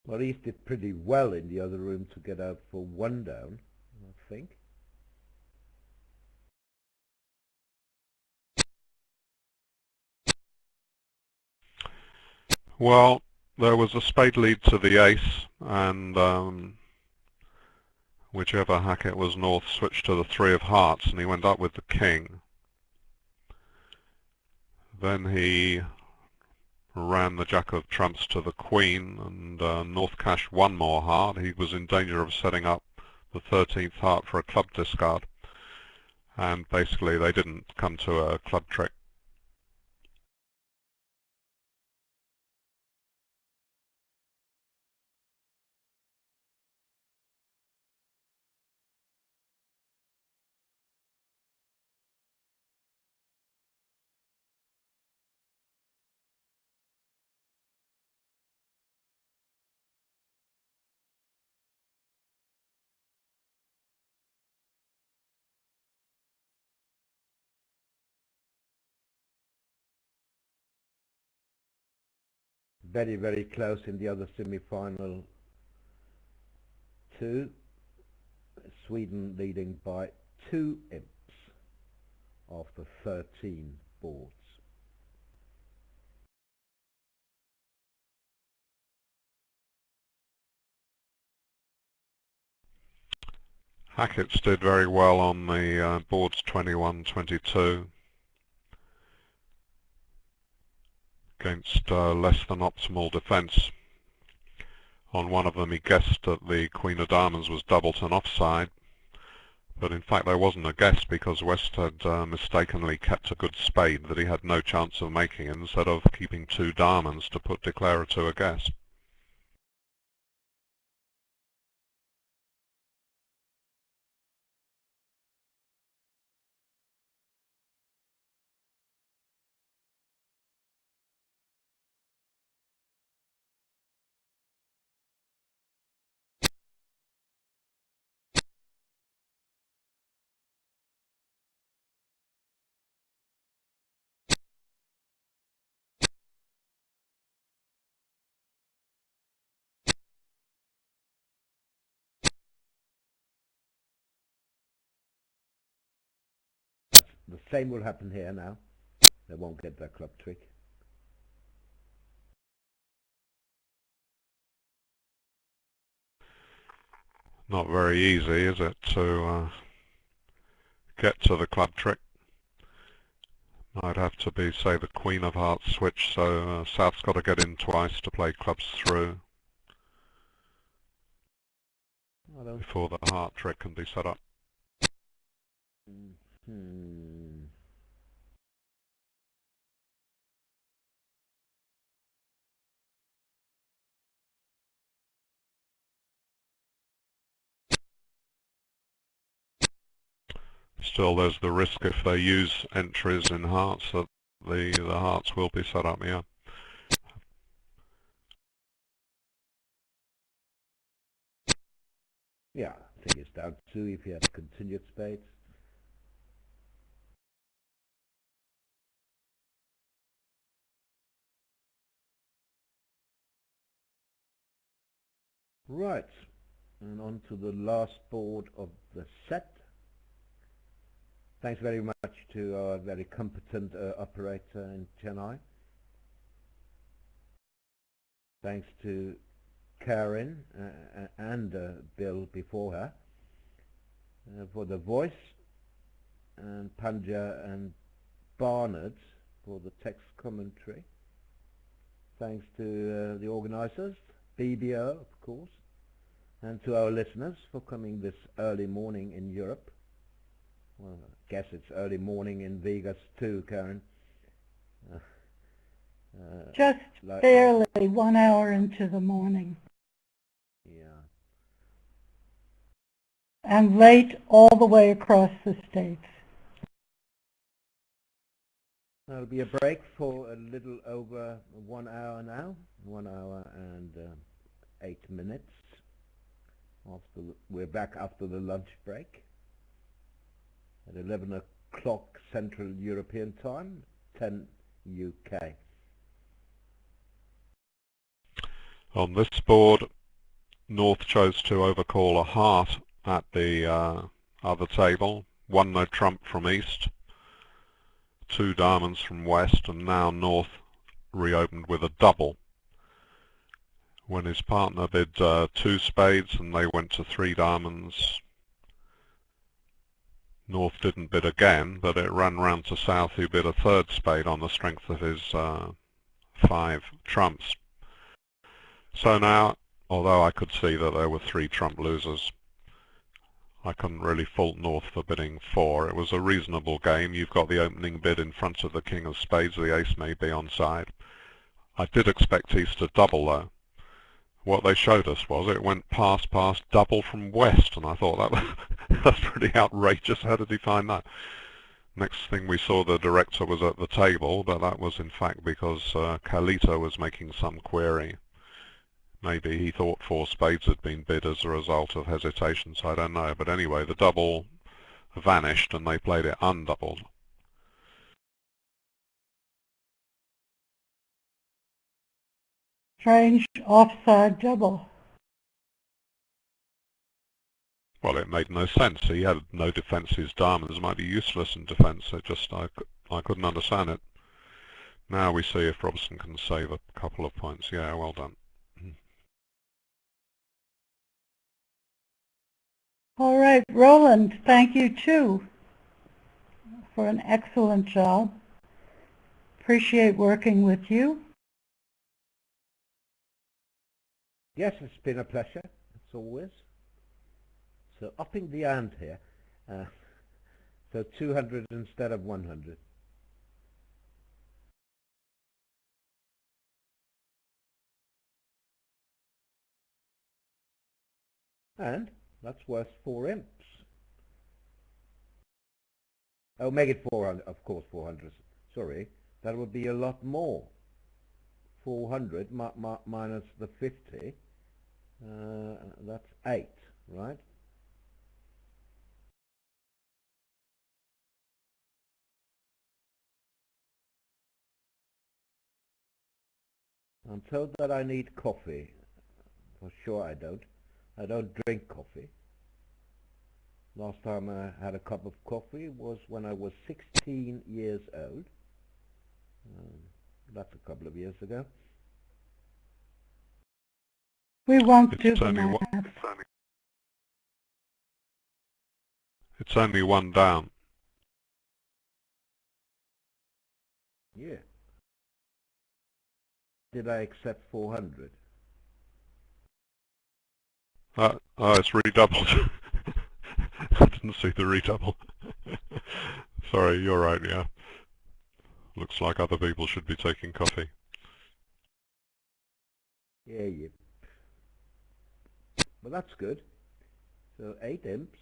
Well, East did pretty well in the other room to get out for 1 down, I think. Well, there was a spade lead to the ace, and whichever Hackett was north switched to the 3 of hearts, and he went up with the king. Then he ran the jack of trumps to the queen, and north cashed 1 more heart. He was in danger of setting up the 13th heart for a club discard, and basically they didn't come to a club trick. Very close in the other semi-final too. Sweden leading by 2 imps after 13 boards. Hackett's did very well on the boards 21-22 against less than optimal defence. On one of them he guessed that the Queen of Diamonds was doubleton offside, but in fact there wasn't a guess because West had mistakenly kept a good spade that he had no chance of making instead of keeping 2 diamonds to put declarer to a guess. the same will happen here now. They won't get their club trick. Not very easy, is it, to get to the club trick? I'd have to be, say, the Queen of Hearts switch, so South's got to get in twice to play clubs through before the heart trick can be set up. Still, there's the risk if they use entries in hearts that the hearts will be set up, yeah. Yeah, I think it's down 2 if you have continued spades. Right, and on to the last board of the set. Thanks very much to our very competent operator in Chennai. Thanks to Karen and Bill before her for the voice, and Panja and Barnard for the text commentary. Thanks to the organisers, BBO of course, and to our listeners for coming this early morning in Europe. Well, I guess it's early morning in Vegas too, Karen. Just barely 1 hour into the morning. Yeah. And late all the way across the states. There'll be a break for a little over 1 hour now, 1 hour and 8 minutes. We're back after the lunch break at 11 o'clock Central European Time, 10 UK. On this board, North chose to overcall a heart at the other table, one no trump from East, 2 diamonds from West, and now North reopened with a double. When his partner bid 2 spades and they went to 3 diamonds, North didn't bid again, but it ran round to South, who bid a 3rd spade on the strength of his 5 trumps. So now, although I could see that there were 3 trump losers, I couldn't really fault North for bidding 4. It was a reasonable game. You've got the opening bid in front of the King of Spades. The ace may be onside. I did expect East to double though. What they showed us was it went past double from West, and I thought that was that's pretty outrageous. How did he find that? Next thing we saw, the director was at the table, but that was in fact because Carlito was making some query. Maybe he thought 4 spades had been bid as a result of hesitation, so I don't know. But anyway, the double vanished and they played it undoubled. Strange offside double. Well, it made no sense. He had no defence. His diamonds might be useless in defence. It just, I couldn't understand it. Now we see if Robson can save a couple of points. Yeah, well done. All right, Roland, thank you too for an excellent job. Appreciate working with you. Yes, it's been a pleasure, as always. So upping the ante here, so 200 instead of 100. And that's worth 4 imps. Oh, make it 400, of course 400, sorry. That would be a lot more. 400 minus the 50, that's 8, right? I'm told that I need coffee. For sure I don't. I don't drink coffee. Last time I had a cup of coffee was when I was 16 years old. That's a couple of years ago. We won't do It's the only math. it's only one down. Yeah. Did I accept 400? Oh, it's redoubled. I didn't see the redouble. Sorry, you're right, yeah. Looks like other people should be taking coffee. Yeah. Well, that's good. So 8 imps,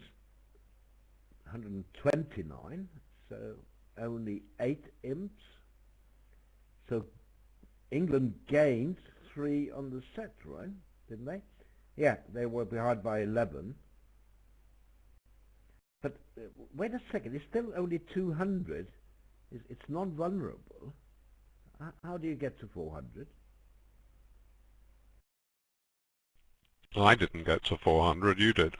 129, so only 8 imps. So England gained 3 on the set, right? Didn't they? Yeah, they were behind by 11. But wait a second, it's still only 200. It's non-vulnerable. How do you get to 400? I didn't get to 400, you did.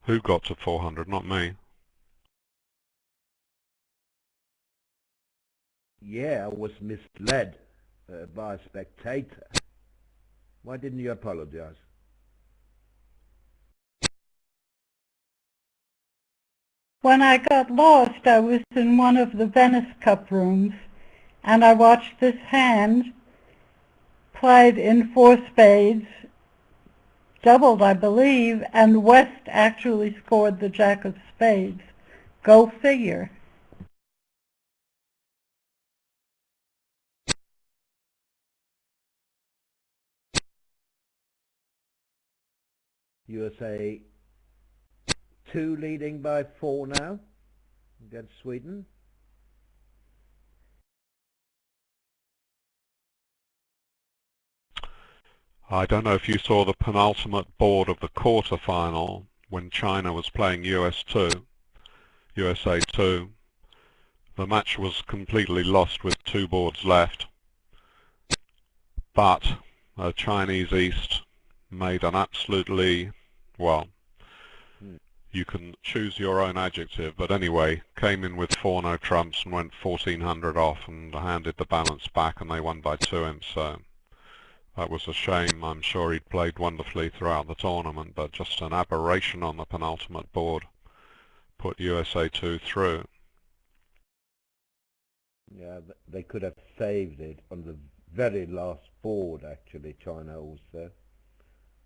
Who got to 400? Not me. Yeah, I was misled by a spectator. Why didn't you apologize? When I got lost, I was in one of the Venice Cup rooms, and I watched this hand played in 4 spades, doubled, I believe, and West actually scored the Jack of Spades. Go figure. USA 2 leading by 4 now against Sweden. I don't know if you saw the penultimate board of the quarter-final when China was playing USA 2. The match was completely lost with 2 boards left, but Chinese East made an absolutely, well, you can choose your own adjective, but anyway, came in with 4 no trumps and went 1400 off and handed the balance back, and they won by 2 imps, so that was a shame. I'm sure he'd played wonderfully throughout the tournament, but just an aberration on the penultimate board put USA 2 through. Yeah, they could have saved it on the very last board, actually, China also,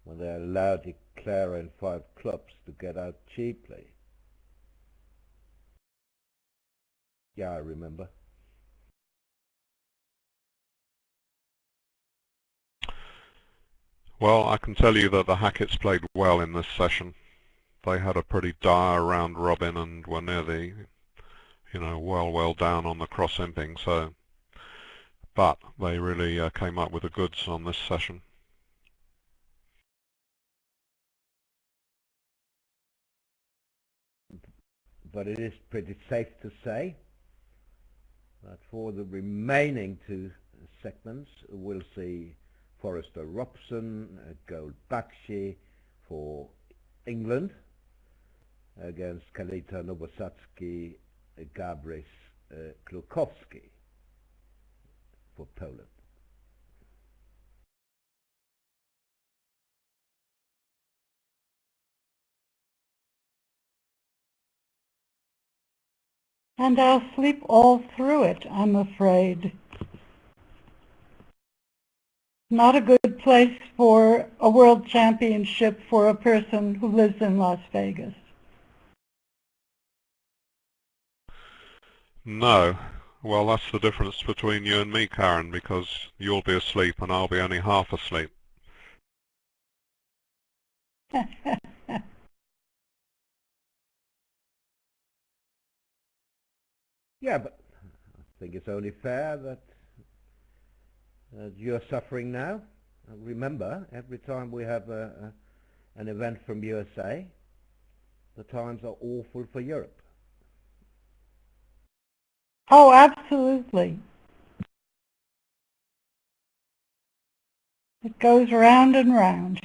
when they allowed Clara and 5 clubs to get out cheaply. Yeah, I remember. Well, I can tell you that the Hacketts played well in this session. They had a pretty dire round robin and were near the, well down on the cross-imping, so, but they really came up with the goods on this session. But it is pretty safe to say that for the remaining 2 segments we'll see Forrester Robson, Gold Bakshi for England against Kalita Nowosadski, Gabris Klukowski for Poland. And I'll sleep all through it, I'm afraid. Not a good place for a world championship for a person who lives in Las Vegas. No. Well, that's the difference between you and me, Karen, because you'll be asleep and I'll be only half asleep. Yeah, but I think it's only fair that you're suffering now. Remember, every time we have an event from USA, the times are awful for Europe. Oh, absolutely. It goes round and round.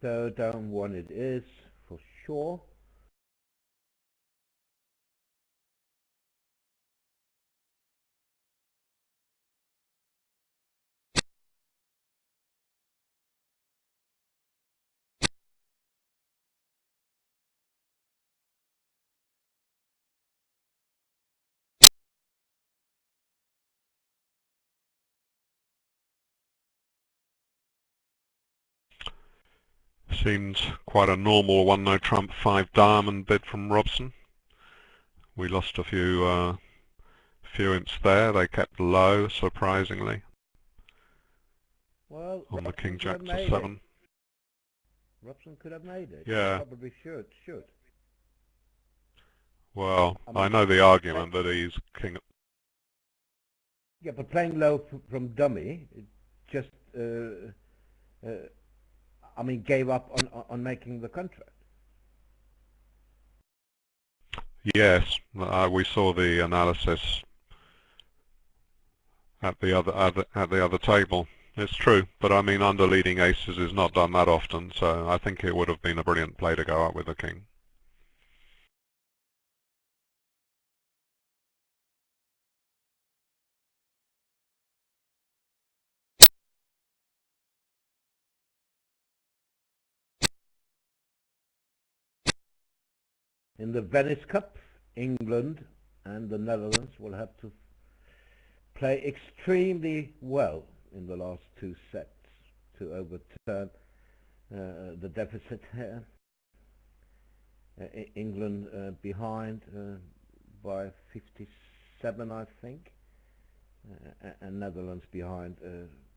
So down one it is for sure. Seems quite a normal one no trump 5 diamond bid from Robson. We lost a few imps there. They kept low, surprisingly, Well, on the king Robson could jack have to made 7. it. Robson could have made it. Yeah. Probably should. Well, I I know the argument that he's king. Yeah, but playing low from dummy, it just, I mean, gave up on making the contract. Yes, we saw the analysis at the other table. It's true, but I mean, under leading aces is not done that often, so I think it would have been a brilliant play to go up with the king. In the Venice Cup, England and the Netherlands will have to play extremely well in the last 2 sets to overturn the deficit here. England behind by 57, I think, and Netherlands behind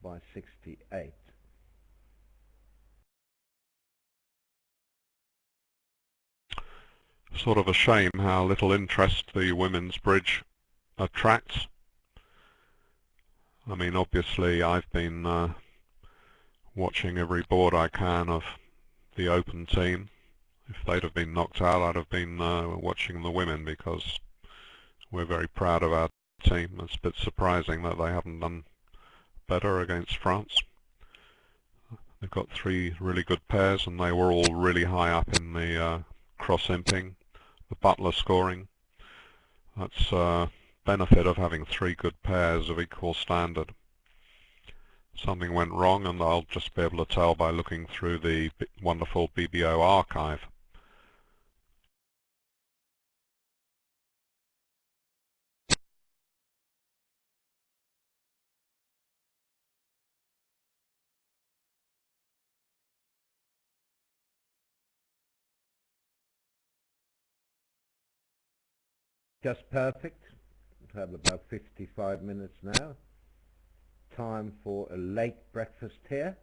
by 68. Sort of a shame how little interest the women's bridge attracts. I mean, obviously I've been watching every board I can of the Open team. If they'd have been knocked out, I'd have been watching the women, because we're very proud of our team. It's a bit surprising that they haven't done better against France. They've got 3 really good pairs, and they were all really high up in the cross-imping, the Butler scoring. That's benefit of having 3 good pairs of equal standard. Something went wrong, and I'll just be able to tell by looking through the wonderful BBO archive. Just perfect. We have about 55 minutes now. Time for a late breakfast here.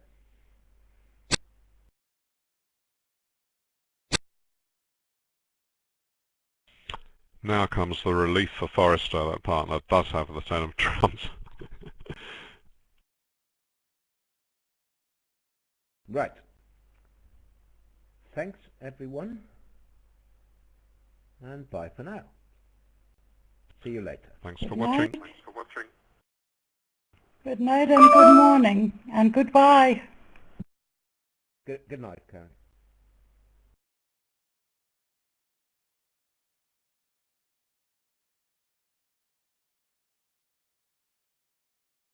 Now comes the relief for Forrester that partner does have the 10 of trumps. Right. Thanks, everyone. And bye for now. See you later. Thanks for Good watching. night. Good night and good morning and goodbye. Good night, Karen.